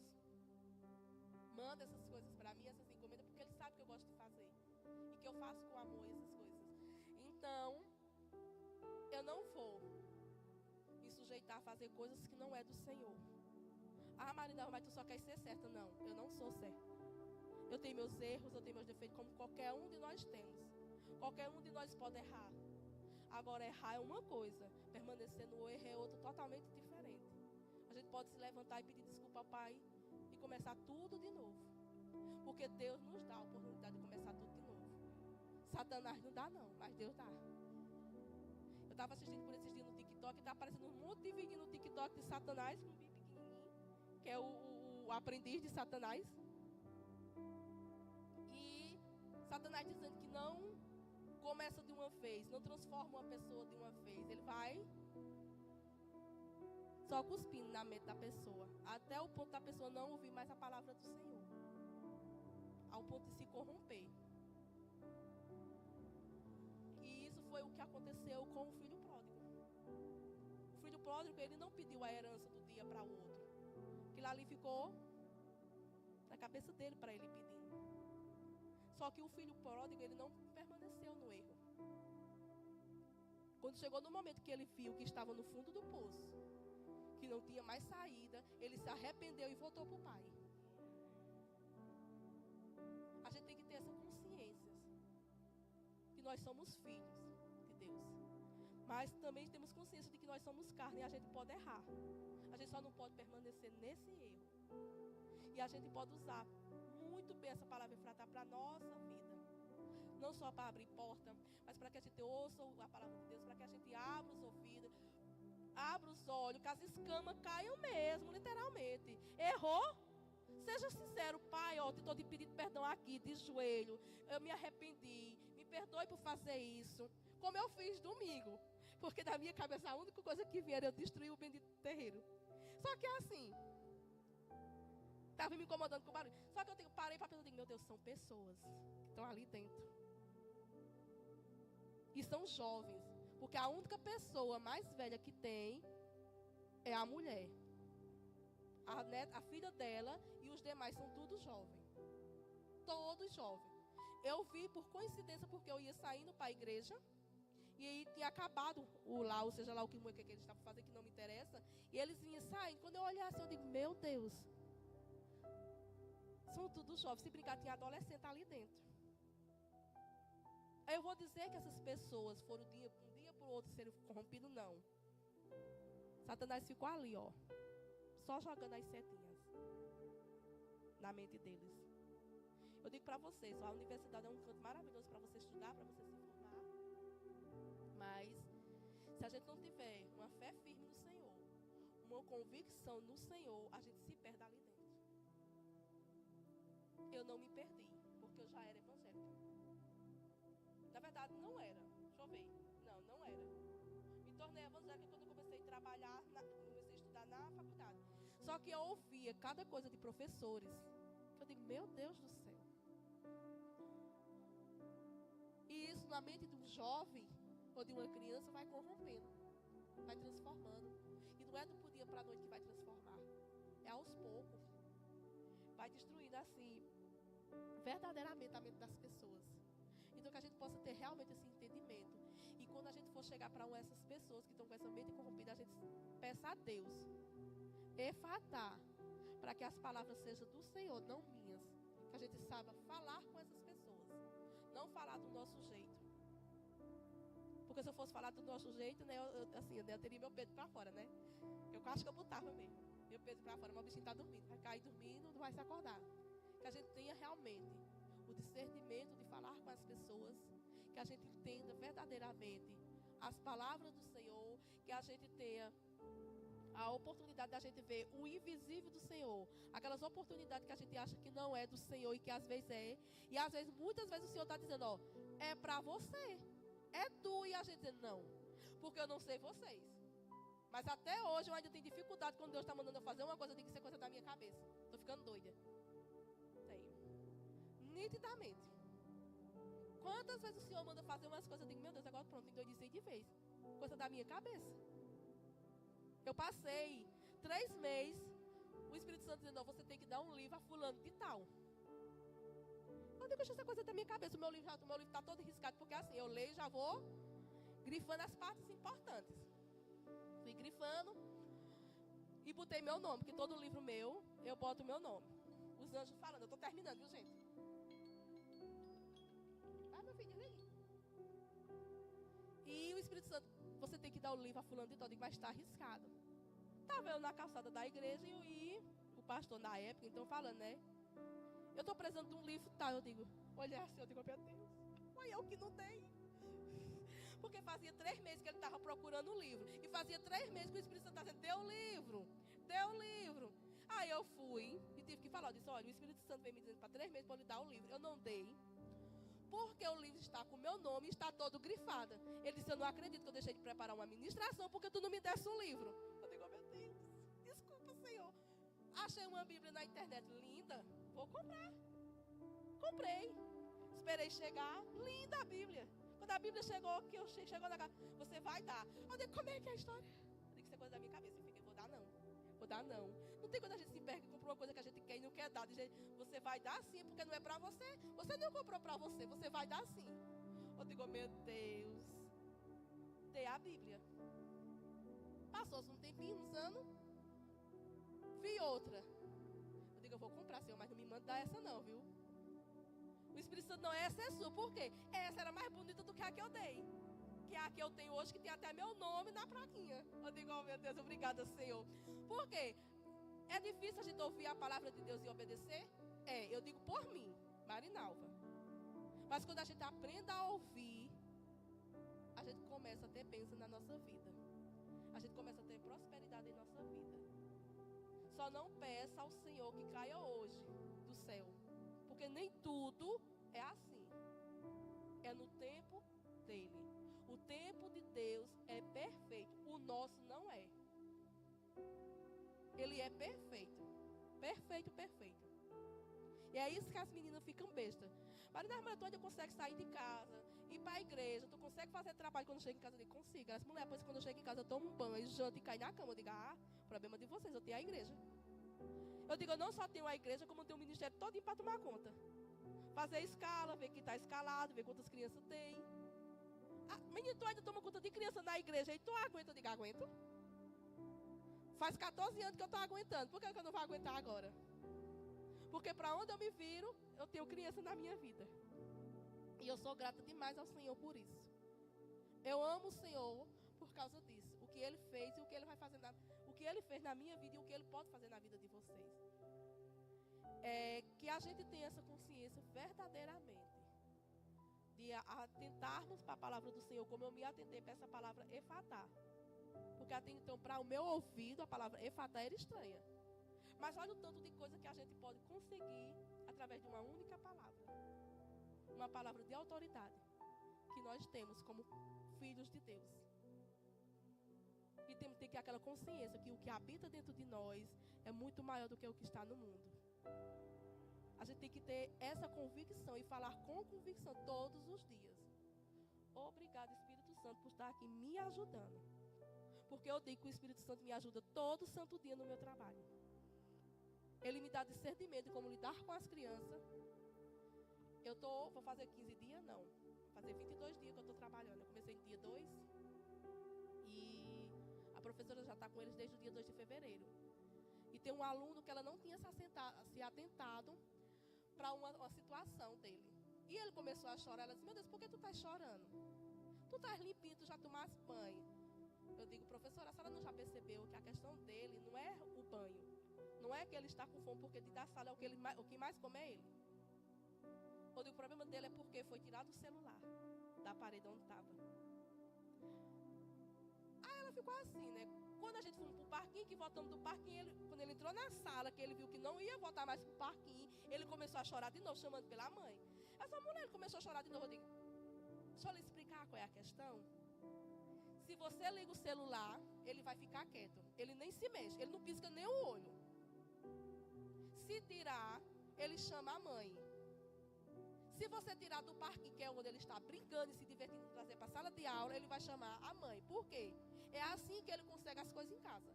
manda essas coisas para mim, essas encomendas, porque Ele sabe que eu gosto de fazer. E que eu faço com amor essas coisas. Então, eu não vou me sujeitar a fazer coisas que não é do Senhor. Ah, Marina, mas tu só quer ser certa. Não, eu não sou certa. Eu tenho meus erros, eu tenho meus defeitos, como qualquer um de nós temos. Qualquer um de nós pode errar. Agora, errar é uma coisa, permanecer no erro é outra totalmente diferente. A gente pode se levantar e pedir desculpa ao Pai e começar tudo de novo. Porque Deus nos dá a oportunidade de começar tudo de novo. Satanás não dá não, mas Deus dá. Eu estava assistindo por esses dias no TikTok e está aparecendo um monte de vídeo no TikTok de Satanás, com um bem pequenininho, que é o aprendiz de Satanás. E Satanás dizendo que não começa de uma vez, não transforma uma pessoa de uma vez. Ele vai só cuspindo na mente da pessoa, até o ponto da pessoa não ouvir mais a palavra do Senhor, ao ponto de se corromper. E isso foi o que aconteceu com o filho pródigo. O filho pródigo, ele não pediu a herança do dia para o outro. Aquilo ali ficou na cabeça dele para ele pedir. Só que o filho pródigo, ele não permaneceu no erro. Quando chegou no momento que ele viu que estava no fundo do poço, que não tinha mais saída, ele se arrependeu e voltou para o pai. A gente tem que ter essa consciência que nós somos filhos de Deus. Mas também temos consciência de que nós somos carne e a gente pode errar. A gente só não pode permanecer nesse erro. E a gente pode usar muito bem essa palavra enfratar para a nossa vida. Não só para abrir porta, mas para que a gente ouça a palavra de Deus, para que a gente abra os ouvidos, abra os olhos, que as escamas caiam mesmo, literalmente. Errou? Seja sincero, Pai, ó, estou te pedindo perdão aqui, de joelho. Eu me arrependi, me perdoe por fazer isso. Como eu fiz domingo. Porque na minha cabeça a única coisa que vinha era eu destruir o bendito terreiro. Só que é assim. Estava me incomodando com o barulho. Só que eu parei para pensar, digo, meu Deus, são pessoas que estão ali dentro. E são jovens. Porque a única pessoa mais velha que tem é a mulher. A filha dela e os demais são todos jovens. Todos jovens. Eu vi por coincidência, porque eu ia saindo para a igreja. E aí tinha acabado o lá, ou seja lá o que eles estavam fazendo, que não me interessa. E eles vinham saindo. Quando eu olhasse, eu digo, meu Deus. São todos jovens. Se brincar, tinha adolescente ali dentro. Aí eu vou dizer que essas pessoas foram um dia para o outro serem corrompidos, não. Satanás ficou ali, ó. só jogando as setinhas na mente deles. Eu digo para vocês, a universidade é um canto maravilhoso para você estudar, para você se formar. Mas, se a gente não tiver uma fé firme no Senhor, uma convicção no Senhor, a gente se perde ali dentro. Eu não me perdi, porque eu já era evangélica. Na verdade, não era. Deixa eu ver. Não era. Me tornei evangélica quando eu comecei a trabalhar, comecei a estudar na faculdade. Só que eu ouvia cada coisa de professores, que eu digo, meu Deus do céu. E isso na mente de um jovem ou de uma criança vai corrompendo, vai transformando. E não é do dia para a noite que vai transformar. É aos poucos. Vai destruindo assim, verdadeiramente a mente das pessoas. Então que a gente possa ter realmente esse entendimento. E quando a gente for chegar para essas pessoas que estão com essa mente corrompida, a gente peça a Deus, efatar, para que as palavras sejam do Senhor, não minhas. Que a gente saiba falar com essas pessoas. Não falar do nosso jeito. Porque se eu fosse falar do nosso jeito, né, eu teria meu peito para fora, né? Eu acho que eu botava mesmo. Meu peito para fora, meu bichinho está dormindo. Vai cair dormindo, não vai se acordar. Que a gente tenha realmente o discernimento de falar com as pessoas. Que a gente entenda verdadeiramente as palavras do Senhor. Que a gente tenha a oportunidade da gente ver o invisível do Senhor. Aquelas oportunidades que a gente acha que não é do Senhor e que às vezes é. E às vezes, muitas vezes o Senhor está dizendo, ó, é para você. É tu. E a gente dizendo, não. Porque eu não sei vocês. Mas até hoje eu ainda tenho dificuldade quando Deus está mandando eu fazer uma coisa, eu digo que isso é coisa da minha cabeça. Estou ficando doida. Tenho. Nitidamente. Quantas vezes o Senhor manda fazer umas coisas, eu digo, meu Deus, agora pronto, endoidecei de vez. Coisa da minha cabeça. Eu passei 3 meses, o Espírito Santo dizendo, você tem que dar um livro a fulano de tal. Eu digo, essa coisa da minha cabeça, o meu livro está todo riscado, porque assim, eu leio e já vou grifando as partes importantes. Fui grifando e botei meu nome, porque todo livro meu, eu boto o meu nome. Os anjos falando, eu estou terminando, viu gente? Vai meu filho, diz aí. E o Espírito Santo, você tem que dar o livro a fulano de tal, vai estar arriscado. Estava eu na calçada da igreja e o pastor na época, então falando, né? Eu estou precisando de um livro tal, eu digo, olha assim, eu digo, meu Deus, foi eu que não dei. Porque fazia 3 meses que ele estava procurando o livro. E fazia 3 meses que o Espírito Santo estava dizendo, dê o livro, dê o livro. Aí eu fui e tive que falar, eu disse, olha, o Espírito Santo veio me dizendo para 3 meses para eu lhe dar o livro. Eu não dei. Porque o livro está com o meu nome e está todo grifado. Ele disse, eu não acredito que eu deixei de preparar uma ministração porque tu não me desse um livro. Eu digo, oh, meu Deus, desculpa, Senhor. Achei uma Bíblia na internet linda, vou comprar. Comprei. Esperei chegar, linda a Bíblia. Quando a Bíblia chegou, que eu chegou na casa, você vai dar. Eu digo, como é que é a história? Eu digo, isso é coisa da minha cabeça. Eu fiquei, vou dar não. Vou dar não. Não tem quando a gente se perde e compra uma coisa que a gente quer e não quer dar. Você vai dar sim, porque não é pra você. Você não comprou pra você, você vai dar sim. Eu digo, meu Deus. Dei a Bíblia. Passou-se um tempinho, uns anos. Vi outra. Eu digo, eu vou comprar, Senhor, mas não me manda dar essa não, viu? O Espírito Santo não, essa é sua. Por quê? Essa era mais bonita do que a que eu dei. Que é a que eu tenho hoje, que tem até meu nome na plaquinha. Eu digo, oh meu Deus, obrigada, Senhor. Por quê? É difícil a gente ouvir a palavra de Deus e obedecer? É, eu digo por mim, Marinalva. Mas quando a gente aprende a ouvir, a gente começa a ter bênção na nossa vida. A gente começa a ter prosperidade em nossa vida. Só não peça ao Senhor que caia hoje do céu. Porque nem tudo é assim. É no tempo dele. O tempo de Deus é perfeito. O nosso não é. Ele é perfeito. Perfeito, perfeito. E é isso que as meninas ficam bestas. Marina, mas tu ainda consegue sair de casa, ir para a igreja, tu consegue fazer trabalho quando chega em casa? Eu digo, consigo. As mulheres, depois quando eu chego em casa, eu tomo um banho, janto e caio na cama. Eu digo, problema de vocês, eu tenho a igreja. Eu digo, eu não só tenho a igreja, como eu tenho o ministério todinho para tomar conta. Fazer escala, ver quem está escalado, ver quantas crianças tem. Menino, tu ainda toma conta de criança na igreja e tu aguenta? Eu digo, aguento. Faz 14 anos que eu estou aguentando. Por que eu não vou aguentar agora? Porque para onde eu me viro, eu tenho criança na minha vida. E eu sou grata demais ao Senhor por isso. Eu amo o Senhor, por causa disso. O que ele fez e o que ele vai fazer o que ele fez na minha vida e o que ele pode fazer na vida de vocês. Que a gente tenha essa consciência verdadeiramente de atentarmos para a palavra do Senhor, como eu me atentei para essa palavra efatá. Porque até então, para o meu ouvido, a palavra efatá era estranha. Mas olha o tanto de coisa que a gente pode conseguir através de uma única palavra. Uma palavra de autoridade que nós temos como filhos de Deus. E temos que ter aquela consciência que o que habita dentro de nós é muito maior do que o que está no mundo. A gente tem que ter essa convicção e falar com convicção todos os dias. Obrigado, Espírito Santo, por estar aqui me ajudando. Porque eu digo que o Espírito Santo me ajuda todo santo dia no meu trabalho. Ele me dá discernimento de como lidar com as crianças. Vou fazer 15 dias? Não. Vou fazer 22 dias que eu estou trabalhando. Eu comecei no dia 2. E a professora já está com eles desde o dia 2 de fevereiro. E tem um aluno que ela não tinha se atentado para uma situação dele. E ele começou a chorar. Ela disse, meu Deus, por que tu estás chorando? Tu estás limpinho, tu já tomaste banho. Eu digo, professora, a senhora não já percebeu que a questão dele não é o banho. Não é que ele está com fome porque dentro da sala o que mais come é ele. Eu digo, o problema dele é porque foi tirado o celular da parede onde estava. Aí ela ficou assim, né? Quando a gente foi pro parquinho, que voltamos do parquinho, quando ele entrou na sala, que ele viu que não ia voltar mais pro parquinho, ele começou a chorar de novo, chamando pela mãe. Essa mulher começou a chorar de novo. Eu digo, deixa eu lhe explicar qual é a questão. Se você liga o celular, ele vai ficar quieto. Ele nem se mexe, ele não pisca nem o olho. Se tirar, ele chama a mãe. Se você tirar do parquinho, que é onde ele está brincando e se divertindo, trazer para a sala de aula, ele vai chamar a mãe. Por quê? É assim que ele consegue as coisas em casa.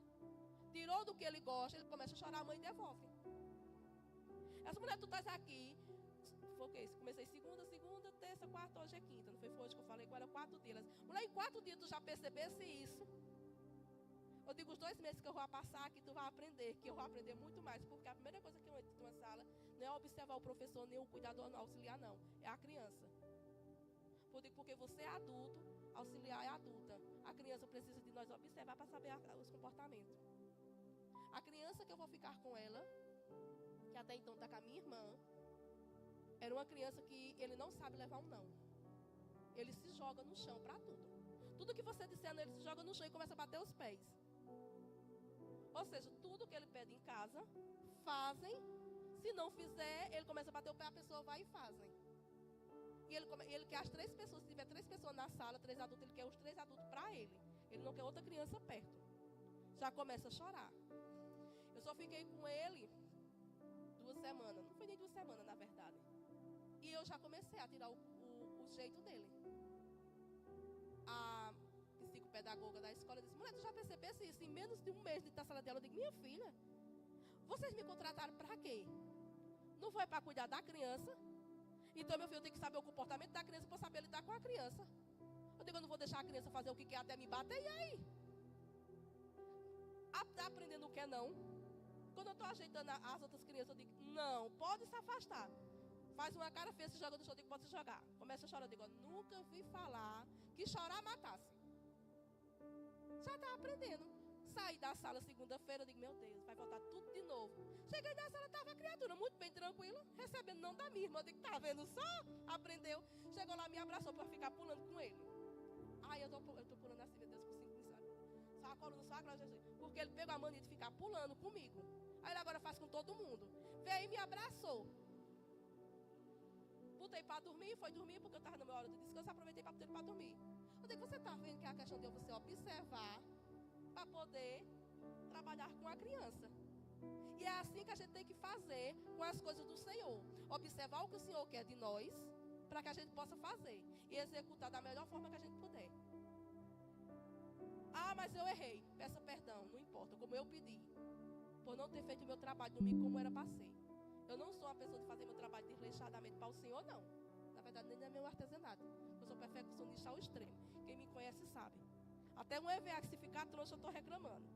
Tirou do que ele gosta, ele começa a chorar, a mãe devolve. Essa mulher, tu estás aqui. Foi o quê? Comecei segunda, terça, quarta, hoje é quinta. Não foi hoje que eu falei com ela, 4 dias. Mulher, em 4 dias tu já percebesse isso? Eu digo, os 2 meses que eu vou passar aqui, tu vai aprender, que eu vou aprender muito mais. Porque a primeira coisa que eu entro numa sala não é observar o professor, nem o cuidador, não auxiliar, não. É a criança. Porque você é adulto, auxiliar é adulta. A criança precisa de nós observar para saber os comportamentos. A criança que eu vou ficar com ela, que até então está com a minha irmã, era uma criança que ele não sabe levar um não. Ele se joga no chão para tudo. Tudo que você disser, ele se joga no chão e começa a bater os pés. Ou seja, tudo que ele pede em casa, fazem. Se não fizer, ele começa a bater o pé, a pessoa vai e fazem. E ele quer as 3 pessoas, se tiver 3 pessoas na sala, 3 adultos, ele quer os 3 adultos para ele. Ele não quer outra criança perto. Já começa a chorar. Eu só fiquei com ele 2 semanas. Não foi nem 2 semanas, na verdade. E eu já comecei a tirar o jeito dele. A psicopedagoga da escola disse, mulher, tu já percebesse isso? Em menos de 1 mês de sala de aula, eu digo, minha filha, vocês me contrataram para quê? Não foi para cuidar da criança? Então, meu filho, eu tenho que saber o comportamento da criança para saber lidar com a criança. Eu digo, eu não vou deixar a criança fazer o que quer até me bater, e aí? Está aprendendo o que é não? Quando eu estou ajeitando as outras crianças, eu digo, não, pode se afastar. Faz uma cara feia, se joga no chão, eu digo, pode se jogar. Começa a chorar, eu digo, nunca vi falar que chorar matasse. Já está aprendendo. Saí da sala segunda-feira, eu digo, meu Deus, vai voltar tudo de novo. Cheguei na sala, estava a criatura muito bem tranquila, recebendo não da minha irmã. Eu digo, tá vendo só? Aprendeu. Chegou lá, me abraçou para ficar pulando com ele. Aí eu tô pulando assim, meu Deus, por 5 minutos. Só a coluna, só a glória de Jesus. Porque ele pegou a mania de ficar pulando comigo. Aí ele agora faz com todo mundo. Veio e me abraçou. Botei para dormir, foi dormir, porque eu estava na minha hora de descanso, aproveitei para botar ele para dormir. Eu digo, você está vendo que é a questão de você observar para poder trabalhar com a criança. E é assim que a gente tem que fazer com as coisas do Senhor. Observar o que o Senhor quer de nós, para que a gente possa fazer e executar da melhor forma que a gente puder. Ah, mas eu errei. Peça perdão, não importa, como eu pedi. Por não ter feito o meu trabalho domingo como era para ser. Eu não sou uma pessoa de fazer meu trabalho desleixadamente para o Senhor, não. Na verdade, nem é meu artesanato. Eu sou perfeccionista ao extremo. Quem me conhece sabe. Até um EVA que se ficar trouxa, eu estou reclamando.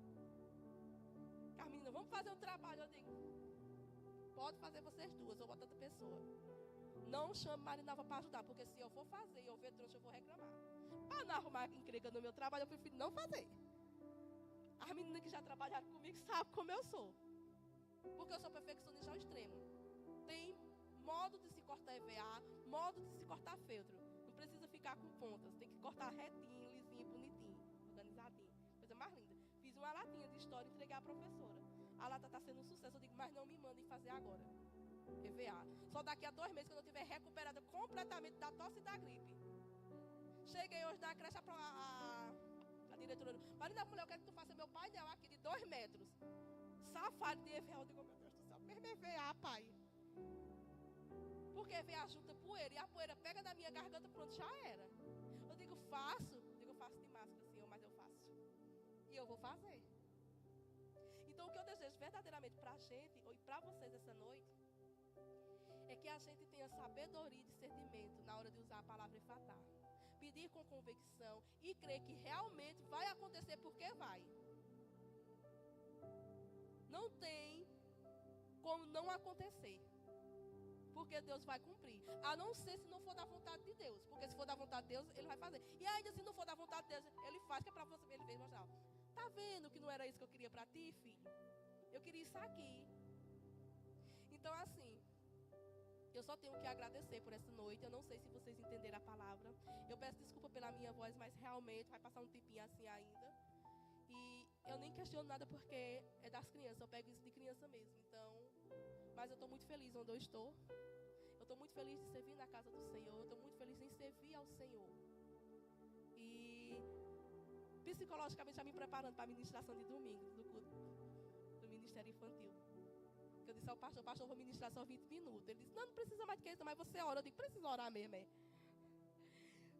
Carmina, vamos fazer um trabalho. Eu digo, pode fazer vocês duas, ou outra pessoa. Não chame Marinalva para ajudar, porque se eu for fazer e eu ver trouxa, eu vou reclamar. Para não arrumar encrenca no meu trabalho, eu prefiro não fazer. As meninas que já trabalharam comigo sabem como eu sou. Porque eu sou perfeccionista ao extremo. Tem modo de se cortar EVA, modo de se cortar feltro. Não precisa ficar com pontas. Tem que cortar retinho, lisinho, bonitinho, organizadinho. Coisa mais linda. Fiz uma latinha de história e entreguei à professora. A lata está sendo um sucesso. Eu digo, mas não me mandem fazer agora. EVA. Só daqui a 2 meses, quando eu estiver recuperada completamente da tosse e da gripe. Cheguei hoje na creche, a diretora, Marina, mulher, eu quero que tu faça meu painel aqui de 2 metros. Safado de EVA. Eu digo, meu Deus do céu, mesmo EVA, pai. Porque EVA junta poeira e a poeira pega na minha garganta, pronto, já era. Eu digo, faço. Eu digo, eu faço de máscara, senhor, mas eu faço. E eu vou fazer. Então, o que eu desejo verdadeiramente para a gente, e para vocês essa noite, é que a gente tenha sabedoria e discernimento na hora de usar a palavra efatá. Pedir com convicção e crer que realmente vai acontecer porque vai. Não tem como não acontecer. Porque Deus vai cumprir. A não ser se não for da vontade de Deus. Porque se for da vontade de Deus, Ele vai fazer. E ainda se não for da vontade de Deus, Ele faz, que é para você ver. Ele veio mostrar. Tá vendo que não era isso que eu queria para ti, filho? Eu queria isso aqui. Então, assim, eu só tenho que agradecer por essa noite. Eu não sei se vocês entenderam a palavra. Eu peço desculpa pela minha voz, mas realmente vai passar um tempinho assim ainda. E eu nem questiono nada porque é das crianças. Eu pego isso de criança mesmo. Então, mas eu estou muito feliz onde eu estou. Eu estou muito feliz de servir na casa do Senhor. Eu estou muito feliz em servir ao Senhor. E psicologicamente já me preparando para a ministração de domingo, do culto do Ministério Infantil. Eu disse ao pastor, eu vou ministrar só 20 minutos. Ele disse, não precisa mais do que isso, mas você ora. Eu digo, precisa orar mesmo, é.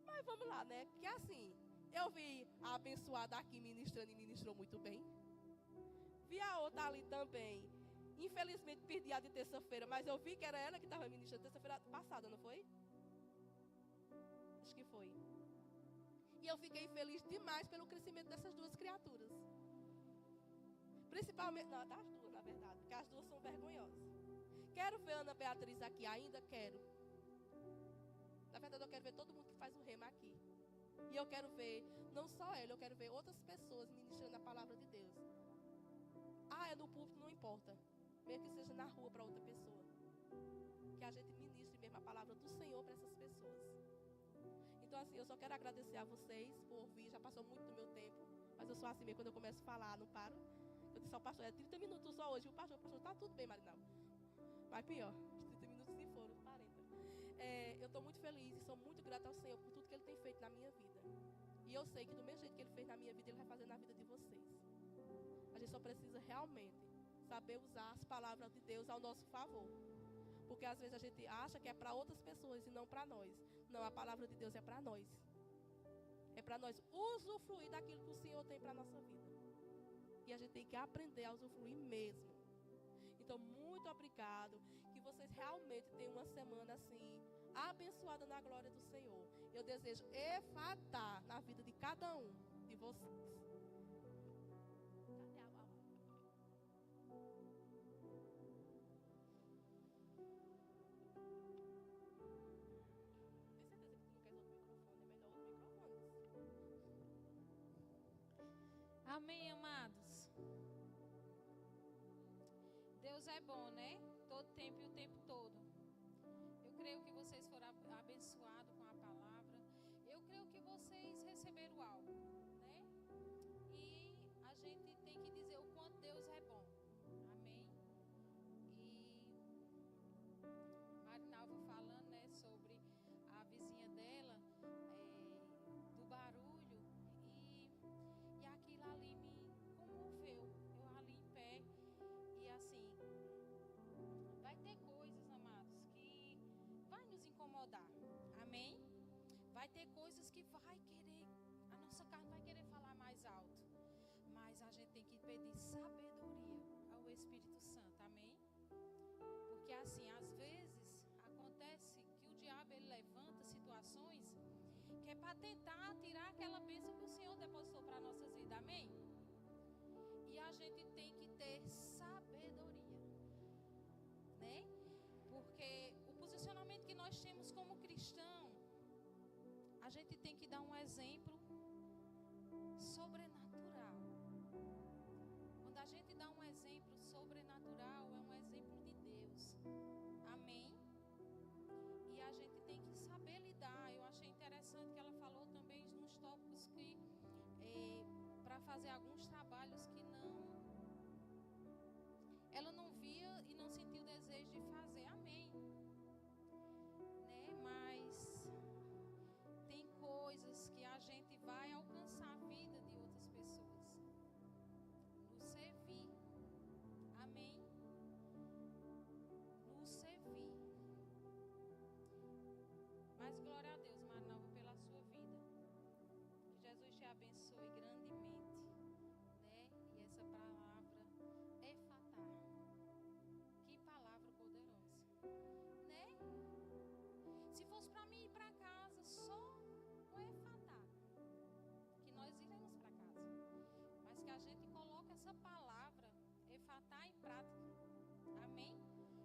Mas vamos lá, né? Porque assim, eu vi a abençoada aqui ministrando e ministrou muito bem. Vi a outra ali também. Infelizmente perdi a de terça-feira, mas eu vi que era ela que estava ministrando terça-feira passada, não foi? Acho que foi. E eu fiquei feliz demais pelo crescimento dessas 2 criaturas. Principalmente, não, das 2, na verdade, porque as 2 são vergonhosas. Quero ver a Ana Beatriz aqui ainda? Quero. Na verdade, eu quero ver todo mundo que faz o rema aqui. E eu quero ver, não só ela, eu quero ver outras pessoas ministrando a palavra de Deus. Ah, é no púlpito, não importa. Mesmo que seja na rua para outra pessoa. Que a gente ministre mesmo a palavra do Senhor para essas pessoas. Então, assim, eu só quero agradecer a vocês por ouvir. Já passou muito do meu tempo. Mas eu sou assim mesmo, quando eu começo a falar, não paro. Eu disse ao pastor, é 30 minutos só hoje. O pastor, tá tudo bem, Marinal. Mas pior, os 30 minutos se foram, 40. Eu estou muito feliz e sou muito grata ao Senhor por tudo que Ele tem feito na minha vida. E eu sei que do mesmo jeito que Ele fez na minha vida, Ele vai fazer na vida de vocês. A gente só precisa realmente saber usar as palavras de Deus ao nosso favor. Porque às vezes a gente acha que é para outras pessoas e não para nós. Não, a palavra de Deus é para nós. É para nós usufruir daquilo que o Senhor tem para a nossa vida. E a gente tem que aprender a usufruir mesmo. Então, muito obrigado. Que vocês realmente tenham uma semana assim, abençoada na glória do Senhor. Eu desejo efatá na vida de cada um de vocês. Cadê a aula? Tem certeza que tu não queres outro microfone? É melhor outro microfone. Amém, amados. Deus é bom, né? Todo tempo e o tempo todo. Eu creio que vocês foram abençoados com a palavra. Eu creio que vocês receberam algo, né? E a gente tem que dizer o quanto Deus é bom. Amém? E Marinalva falando, né, sobre a vizinha dela, do barulho. E aquilo ali me comoveu. Eu ali em pé. E assim, vai ter coisas, amados, que vai nos incomodar. Amém? Vai ter coisas que vai querer, a nossa carne vai querer falar mais alto. Mas a gente tem que pedir sabedoria ao Espírito Santo. Amém? Porque assim, às vezes acontece que o diabo ele levanta situações que é para tentar tirar aquela bênção que o Senhor depositou para nossas vidas. Amém? E a gente tem que ter sabedoria, né? Porque o posicionamento que nós temos como cristão, a gente tem que dar um exemplo sobrenatural. Quando a gente dá um exemplo sobrenatural, é um exemplo de Deus. Amém? E a gente tem que saber lidar. Eu achei interessante que ela falou também nos tópicos que para fazer alguns trabalhos que ela não via e não sentiu o desejo de fazer. Amém? Né? Mas tem coisas que a gente vai alcançar a vida de outras pessoas no servir. Amém? No servir. Mas glória a Deus, Marinalva, pela sua vida. Que Jesus te abençoe grandemente, né? E essa palavra efatá. Que palavra poderosa, né? Se fosse para mim ir para casa só o efatá, que nós iremos para casa. Mas que a gente coloque essa palavra efatá em prática. Amém?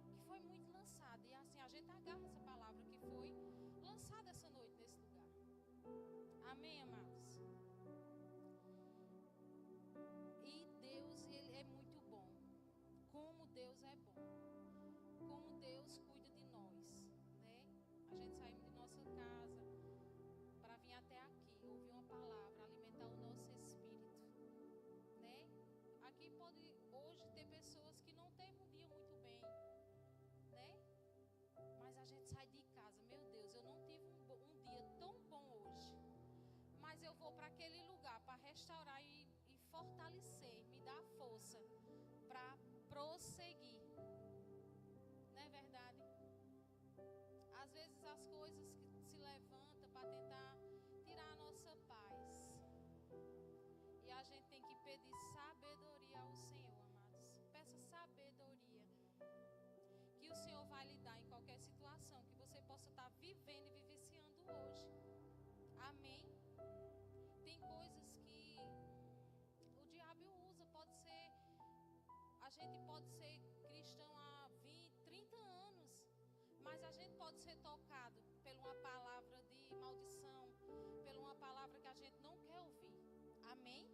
Que foi muito lançada. E assim a gente agarra essa palavra que foi lançada essa noite nesse lugar. Amém, amados? E Deus, Ele é muito bom. Como Deus é bom. Como Deus cuida de nós, né? A gente saímos de nossa casa para vir até aqui, ouvir uma palavra, alimentar o nosso espírito, né? Aqui pode hoje ter pessoas que não teve um dia muito bem, né? Mas a gente sai de casa, meu Deus, eu não tive um dia tão bom hoje. Mas eu vou para aquele lugar para restaurar e fortalecer, me dar força para prosseguir. Não é verdade? Às vezes as coisas que se levantam para tentar tirar a nossa paz. E a gente tem que pedir sabedoria ao Senhor, amados. Peça sabedoria. Que o Senhor vai lhe dar em qualquer situação que você possa estar vivendo e vivenciando hoje. Amém? Tem coisas que o diabo usa. Pode ser, a gente pode ser cristão há 20, 30 anos, mas a gente pode ser tocado por uma palavra de maldição, por uma palavra que a gente não quer ouvir. Amém?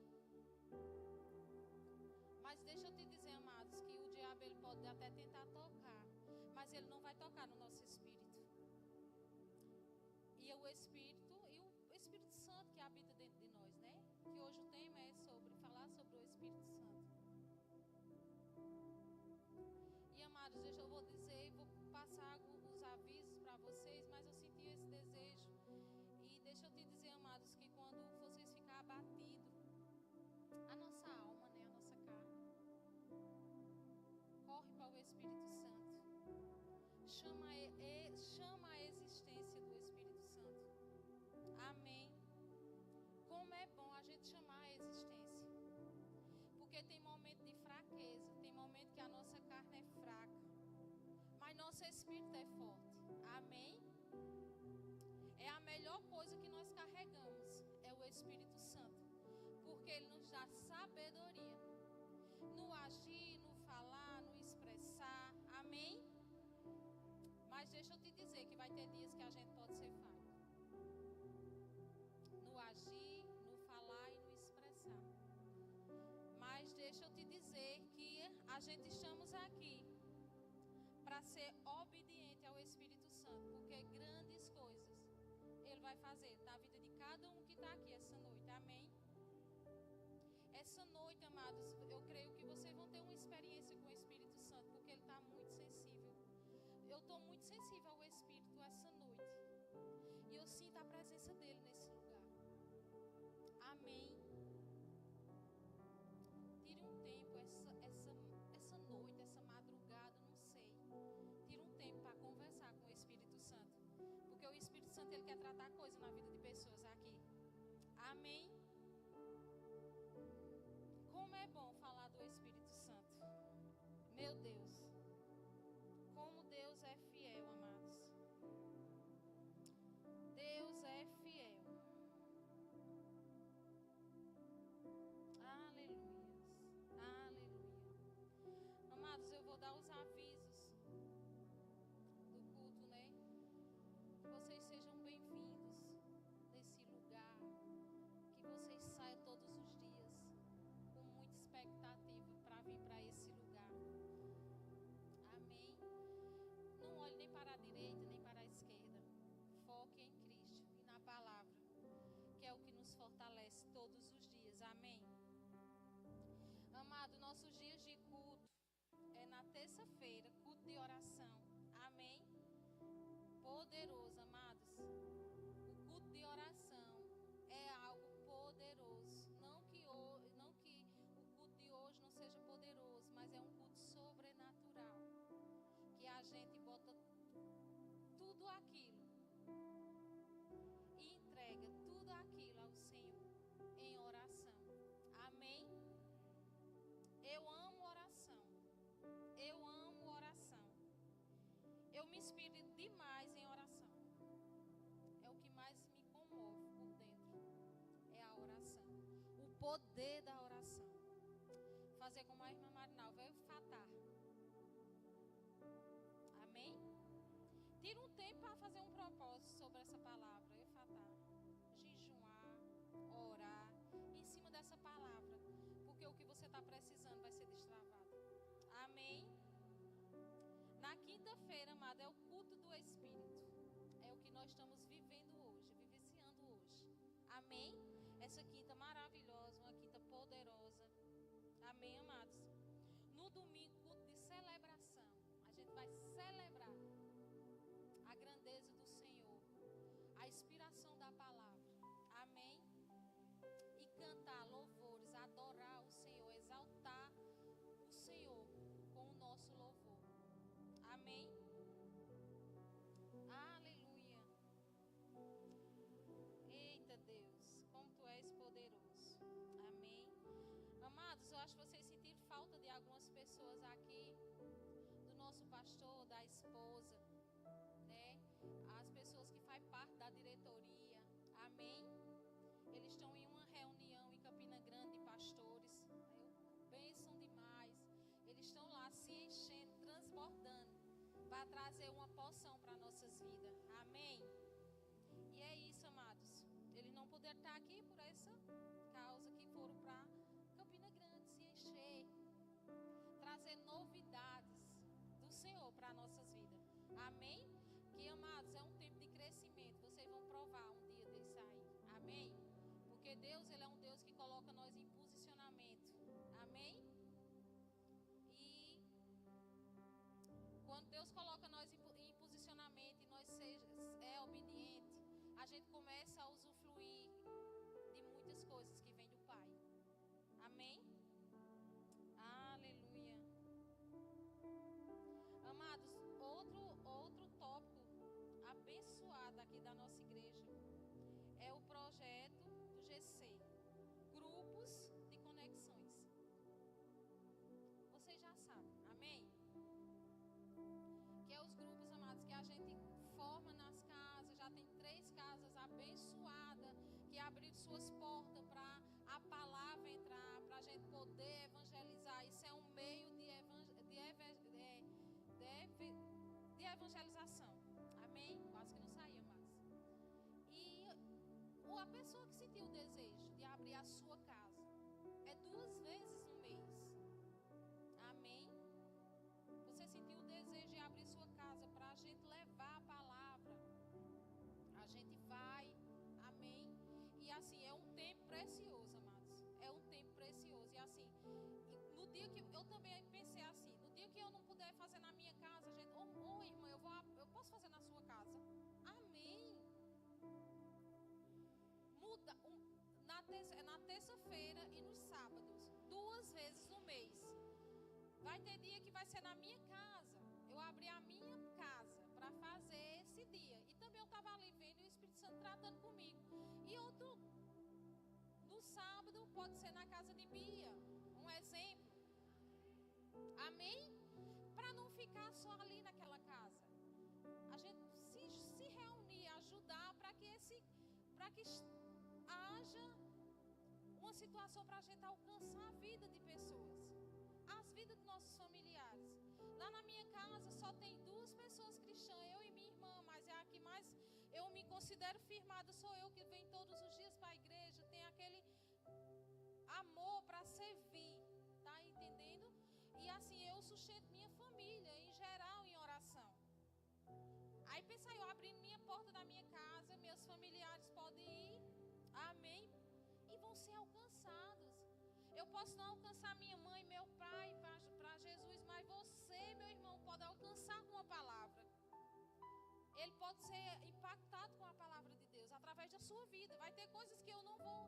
Mas deixa eu te dizer, amados, que o diabo ele pode até tentar tocar, mas ele não vai tocar no nosso espírito. E o Espírito Santo que habita dentro de nós, né? Que hoje o tema é falar sobre o Espírito Santo. E amados, eu vou dizer, vou passar os avisos para vocês, mas eu senti esse desejo. E deixa eu te dizer, amados, que quando vocês ficarem abatidos, a nossa alma, né? A nossa carne, corre para o Espírito Santo. Chama a existência do Espírito Santo. Amém. Como é bom a gente chamar a existência. Porque tem momento de fraqueza, tem momento que a nossa carne é fraca, mas nosso espírito é forte. Amém. É a melhor coisa que nós carregamos, é o Espírito Santo. Porque ele nos dá sabedoria no agir, no falar, no expressar. Amém. Mas deixa eu te dizer que vai ter dias que a gente pode ser falho. No agir, no falar e no expressar. Mas deixa eu te dizer que a gente estamos aqui para ser obediente ao Espírito Santo. Porque grandes coisas Ele vai fazer na vida de cada um que está aqui essa noite. Amém? Essa noite, amados, eu creio que vocês vão ter uma experiência com o Espírito Santo. Porque Ele está muito sensível. Eu estou muito sensível ao Espírito essa noite. E eu sinto a presença dEle nesse lugar. Amém. Tire um tempo, essa noite, essa madrugada, não sei. Tire um tempo para conversar com o Espírito Santo. Porque o Espírito Santo, ele quer tratar coisa na vida de pessoas aqui. Amém. Como é bom falar do Espírito Santo. Meu Deus. Como Deus é fiel, amados. Deus é fiel. Aleluias. Aleluia. Amados, eu vou dar os avisos do culto, né? Que vocês sejam bem-vindos nesse na terça-feira, culto de oração. Amém? Poderoso, amados. O culto de oração é algo poderoso. Não que o culto de hoje não seja poderoso, mas é um culto sobrenatural. Que a gente bota tudo aquilo e entrega tudo aquilo ao Senhor em oração. Amém? Eu amo oração. Eu amo oração. Eu me inspiro demais em oração. É o que mais me comove por dentro. É a oração. O poder da oração. Fazer como a irmã Marinalva, eu fatar. Amém? Tira um tempo para fazer um propósito sobre essa palavra. Eu fatar. Jejuar, orar em cima dessa palavra. Porque o que você está precisando vai ser destravado. Amém? Na quinta-feira, amada, é o culto do Espírito. É o que nós estamos vivendo hoje, vivenciando hoje. Amém? Essa quinta maravilhosa, uma quinta poderosa. Amém, amados? No domingo, culto de celebração. A gente vai celebrar a grandeza do Senhor, a inspiração da palavra. Amém? E cantar louvores, adorar o Senhor, exaltar o Senhor com o nosso louvor. Amém? Aleluia. Eita Deus, como Tu és poderoso. Amém? Amados, eu acho que vocês sentiram falta de algumas pessoas aqui, do nosso pastor, da esposa, né? As pessoas que fazem parte da diretoria. Amém? Eles estão em uma reunião em Campina Grande de pastores, né? Bênção demais. Eles estão lá se enchendo, transbordando, para trazer uma porção para nossas vidas. Amém? E é isso, amados. Eles não puderam estar aqui por essa causa, que foram para Campina Grande se encher, trazer novidades do Senhor para nossas vidas. Amém? Que, amados, é um tempo de crescimento. Vocês vão provar um dia desse aí. Amém? Porque Deus, Ele é um Deus que coloca nós em posicionamento. Amém? E quando Deus coloca nós em posicionamento e nós é obediente, a gente começa a usufruir de muitas coisas que vêm do Pai. Amém? Aleluia. Amados, outro tópico abençoado aqui da nossa igreja é o projeto do GC, Grupos de Conexões. Vocês já sabem, amém? Que é os grupos, amados, que a gente forma nas casas. Já tem 3 casas abençoadas que abriram suas portas para a palavra entrar, para a gente poder evangelizar. Isso é um meio de evangelização. Amém? Quase que não saía mais. E a pessoa que sentiu o desejo de abrir a sua casa é 2 vezes no mês. Amém? Você sentiu o desejo de abrir sua casa para a gente levar a palavra. A gente vai. Amém? E assim, é um tempo precioso, amados. É um tempo precioso. E assim, no dia que eu também pensei assim, no dia que eu não puder fazer na minha casa, a gente, irmã, eu posso fazer na sua casa. Amém? Muda na terça-feira e nos sábados, 2 vezes no mês. Vai ter dia que vai ser na minha casa. Eu abri a minha casa para fazer esse dia. E também eu estava ali vendo o Espírito Santo tratando comigo. E outro, no sábado, pode ser na casa de Bia. Um exemplo. Amém? Para não ficar só ali naquela casa. A gente se reunir, ajudar para que haja uma situação para a gente alcançar a vida de pessoas. As vidas dos nossos familiares. Lá na minha casa só tem 2 pessoas cristãs, eu e minha irmã, mas é a que mais eu me considero firmada, sou eu que venho todos os dias para a igreja, tem aquele amor para servir, tá entendendo? E assim eu sustento minha família em geral em oração. Aí pensa eu abrindo minha porta da minha casa, meus familiares podem ir, amém? E vão ser alcançados. Eu posso não alcançar minha mãe e meu pai para Jesus, mas mas você, meu irmão, pode alcançar com a palavra. Ele pode ser impactado com a palavra de Deus através da sua vida. Vai ter coisas que eu não vou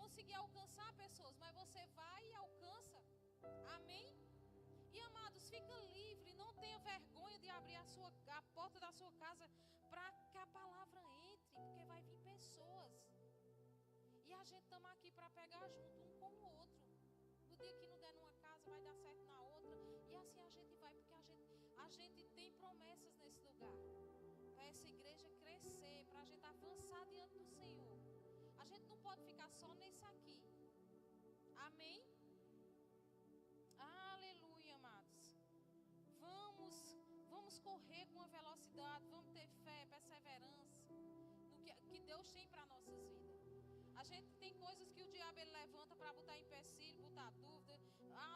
conseguir alcançar pessoas, mas você vai e alcança. Amém? E amados, fica livre, não tenha vergonha de abrir a porta da sua casa para que a palavra entre, porque vai vir pessoas. E a gente estamos aqui para pegar junto um com o outro. No dia que não der numa casa, vai dar certo na outra. E assim a gente vai, porque a gente tem promessas nesse lugar. Para essa igreja crescer, para a gente avançar diante do Senhor. A gente não pode ficar só nesse aqui. Amém? Aleluia, amados. Vamos correr com a velocidade, vamos ter fé, perseverança no que Deus tem para nossas vidas. A gente tem coisas que o diabo ele levanta para botar empecilho, botar dúvida.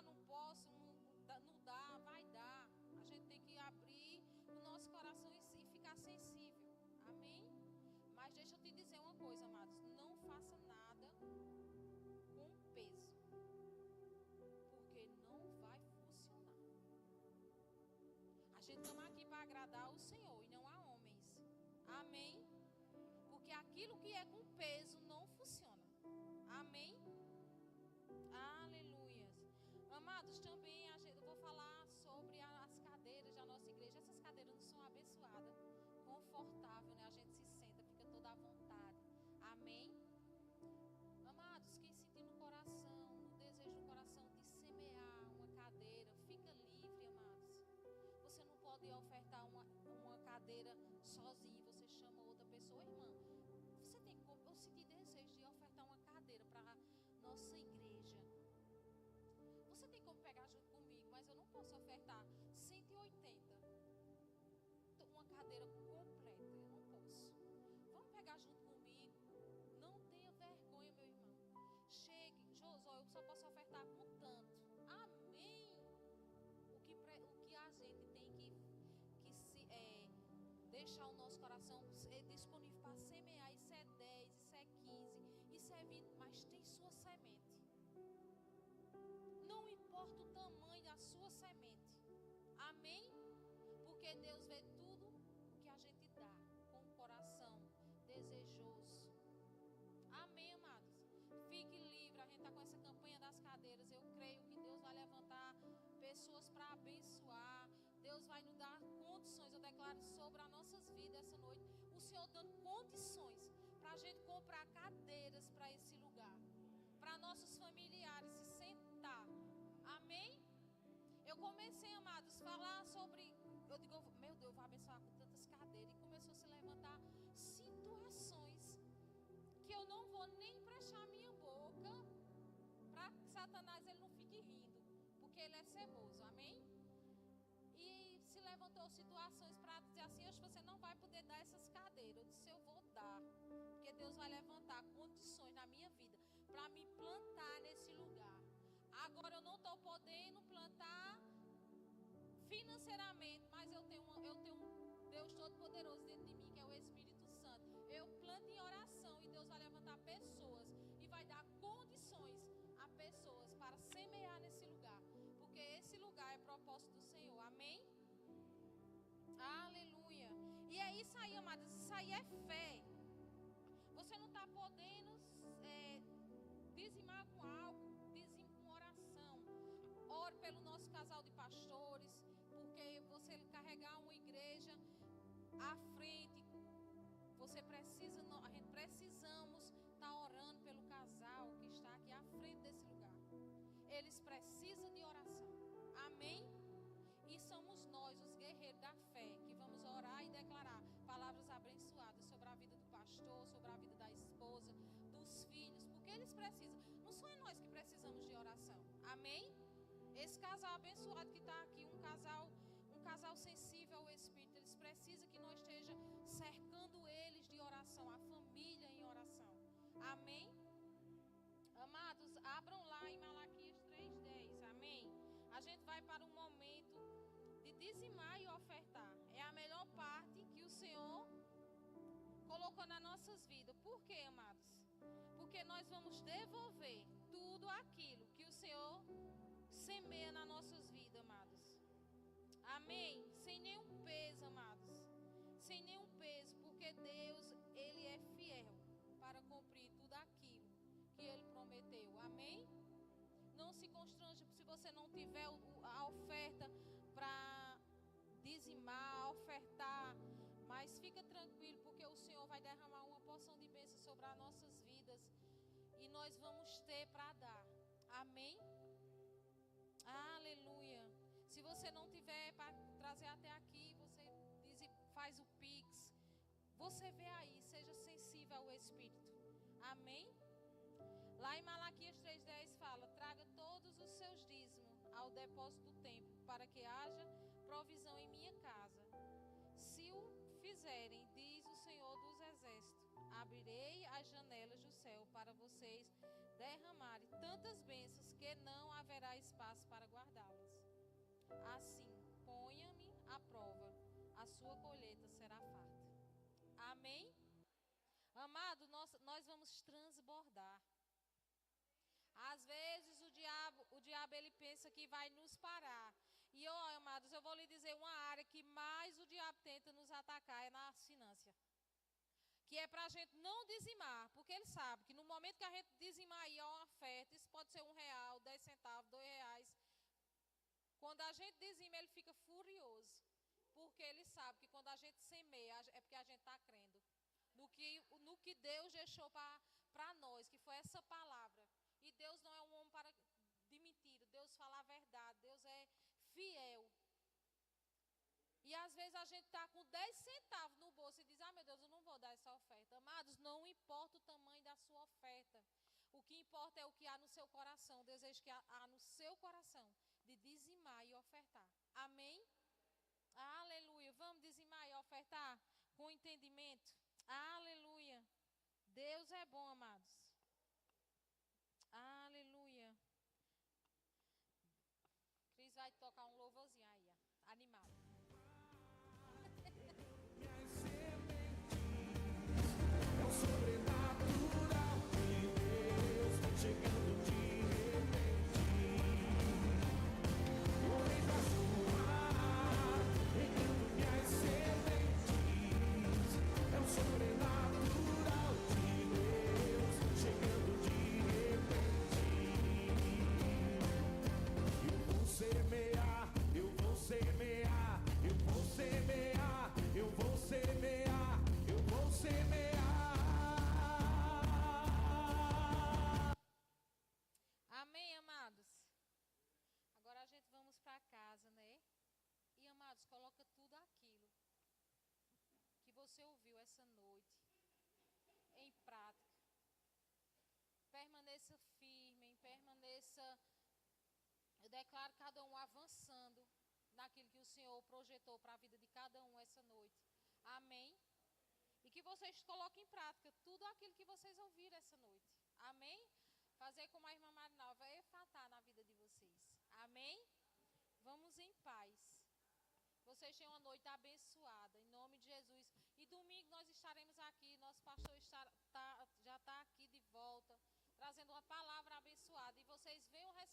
Não posso, não dá, vai dar. A gente tem que abrir o nosso coração e ficar sensível. Amém? Mas deixa eu te dizer uma coisa, amados. Não faça nada com peso. Porque não vai funcionar. A gente está aqui para agradar o Senhor e não a homens. Amém? Porque aquilo que é com peso não funciona. Amém? Aleluia. Amados, também eu vou falar sobre as cadeiras da nossa igreja. Essas cadeiras não são abençoadas, confortável, né? A gente se senta, fica toda à vontade. Amém? Amados, quem sentir no coração, no desejo no coração de semear uma cadeira, fica livre, amados. Você não pode ofertar uma cadeira sozinho, você chama outra pessoa, irmã. Eu senti desejo de ofertar uma cadeira para nossa igreja. Você tem como pegar junto comigo, mas eu não posso ofertar 180. Uma cadeira completa, eu não posso. Vamos pegar junto comigo. Não tenha vergonha, meu irmão. Chegue, Josué, eu só posso ofertar com tanto. Amém. O que a gente tem que deixar o nosso coração disponível para semear. Isso é 10, isso é 15, isso é 20, mas tem sua semente. Não importa o tamanho da sua semente. Amém? Porque Deus vê tudo o que a gente dá com o coração desejoso. Amém, amados? Fique livre. A gente está com essa campanha das cadeiras. Eu creio que Deus vai levantar pessoas para abençoar. Deus vai nos dar condições. Eu declaro sobre as nossas vidas essa noite. O Senhor dando condições para a gente comprar cadeiras para esse lugar. Para nossos familiares se sentar. Amém? Eu comecei, amados, a falar sobre... Eu digo, meu Deus, eu vou abençoar com tantas cadeiras. E começou a se levantar situações que eu não vou nem prestar a minha boca para que Satanás ele não fique rindo, porque ele é ceboso, amém? E se levantou situações para dizer assim, hoje você não vai poder dar essas cadeiras. Eu disse, eu vou dar, porque Deus vai levantar condições na minha vida para me plantar nesse lugar. Agora eu não estou podendo plantar financeiramente, mas eu tenho um Deus Todo-Poderoso dentro de mim, que é o Espírito Santo. Eu planto em oração e Deus vai levantar pessoas e vai dar condições a pessoas para semear nesse lugar, porque esse lugar é propósito do Senhor. Amém? Aleluia. E é isso aí, amados. Isso aí é fé. Você não está podendo dizimar com algo, dizime com oração. Ore pelo nosso casal de pastores, porque você carregar uma igreja à frente, a gente precisamos estar orando pelo casal que está aqui à frente desse lugar. Eles precisam de oração. Amém? E somos nós, os guerreiros da fé, que vamos orar e declarar palavras abençoadas sobre a vida do pastor, sobre a vida da esposa, dos filhos, porque eles precisam. Não só é nós que precisamos de oração. Amém? Esse casal abençoado que está aqui, um casal sensível ao Espírito, eles precisam que nós esteja cercando eles de oração, a família em oração. Amém? Amados, abram lá em Malaquias 3:10. Amém? A gente vai para um momento de dizimar e ofertar. É a melhor parte que o Senhor colocou nas nossas vidas. Por quê, amados? Porque nós vamos devolver tudo aquilo que o Senhor semeia nas nossas vidas, amados. Amém? Sem nenhum peso, amados. Sem nenhum peso, porque Deus, Ele é fiel para cumprir tudo aquilo que Ele prometeu. Amém? Não se constrange se você não tiver a oferta para dizimar, ofertar, mas fica tranquilo, porque o Senhor vai derramar uma porção de bênção sobre as nossas vidas e nós vamos ter para dar. Amém? Aleluia. Se você não tiver para trazer até aqui, você faz o Pix. Você vê aí, seja sensível ao Espírito. Amém? Lá em Malaquias 3,10 fala: traga todos os seus dízimos ao depósito do templo, para que haja provisão em minha casa. Se o fizerem, diz o Senhor dos Exércitos, abrirei as janelas do céu para vocês derramarem tantas bênçãos que não haverá espaço para guardá-las. Assim, ponha-me à prova, a sua colheita será farta. Amém? Amado, nós vamos transbordar. Às vezes o diabo ele pensa que vai nos parar. E amados, eu vou lhe dizer uma área que mais o diabo tenta nos atacar é na finança. Que é para a gente não dizimar, porque ele sabe que no momento que a gente dizimar aí uma oferta, isso pode ser R$1, 10 centavos, R$2. Quando a gente dizima, ele fica furioso. Porque ele sabe que quando a gente semeia, é porque a gente está crendo no que Deus deixou para nós, que foi essa palavra. E Deus não é um homem de mentira, Deus fala a verdade, Deus é fiel. E às vezes a gente está com 10 centavos no bolso e diz: meu Deus, eu não vou dar essa oferta. Amados, não importa o tamanho da sua oferta. O que importa é o que há no seu coração, o desejo que há no seu coração de dizimar e ofertar. Amém? Aleluia. Vamos dizimar e ofertar com entendimento. Aleluia. Deus é bom, amados. Aleluia. Cris vai tocar um louvorzinho aí, ó, animado. Minhas sementes é o sobrenatural de Deus chegando de repente. O rei da chuva regando minhas sementes é o sobrenatural de Deus chegando de repente. Eu vou semear, eu vou semear, eu vou semear, eu vou semear, eu vou semear. Amém, amados? Agora a gente vamos para casa, né? E, amados, coloca tudo aquilo que você ouviu essa noite em prática. Permaneça firme, permaneça. Eu declaro cada um avançando naquilo que o Senhor projetou para a vida de cada um essa noite. Amém? E que vocês coloquem em prática tudo aquilo que vocês ouviram essa noite. Amém? Fazer como a irmã Marinalva é efatar na vida de vocês. Amém? Vamos em paz. Vocês tenham uma noite abençoada, em nome de Jesus. E domingo nós estaremos aqui, nosso pastor já está aqui de volta, trazendo uma palavra abençoada. E vocês venham receber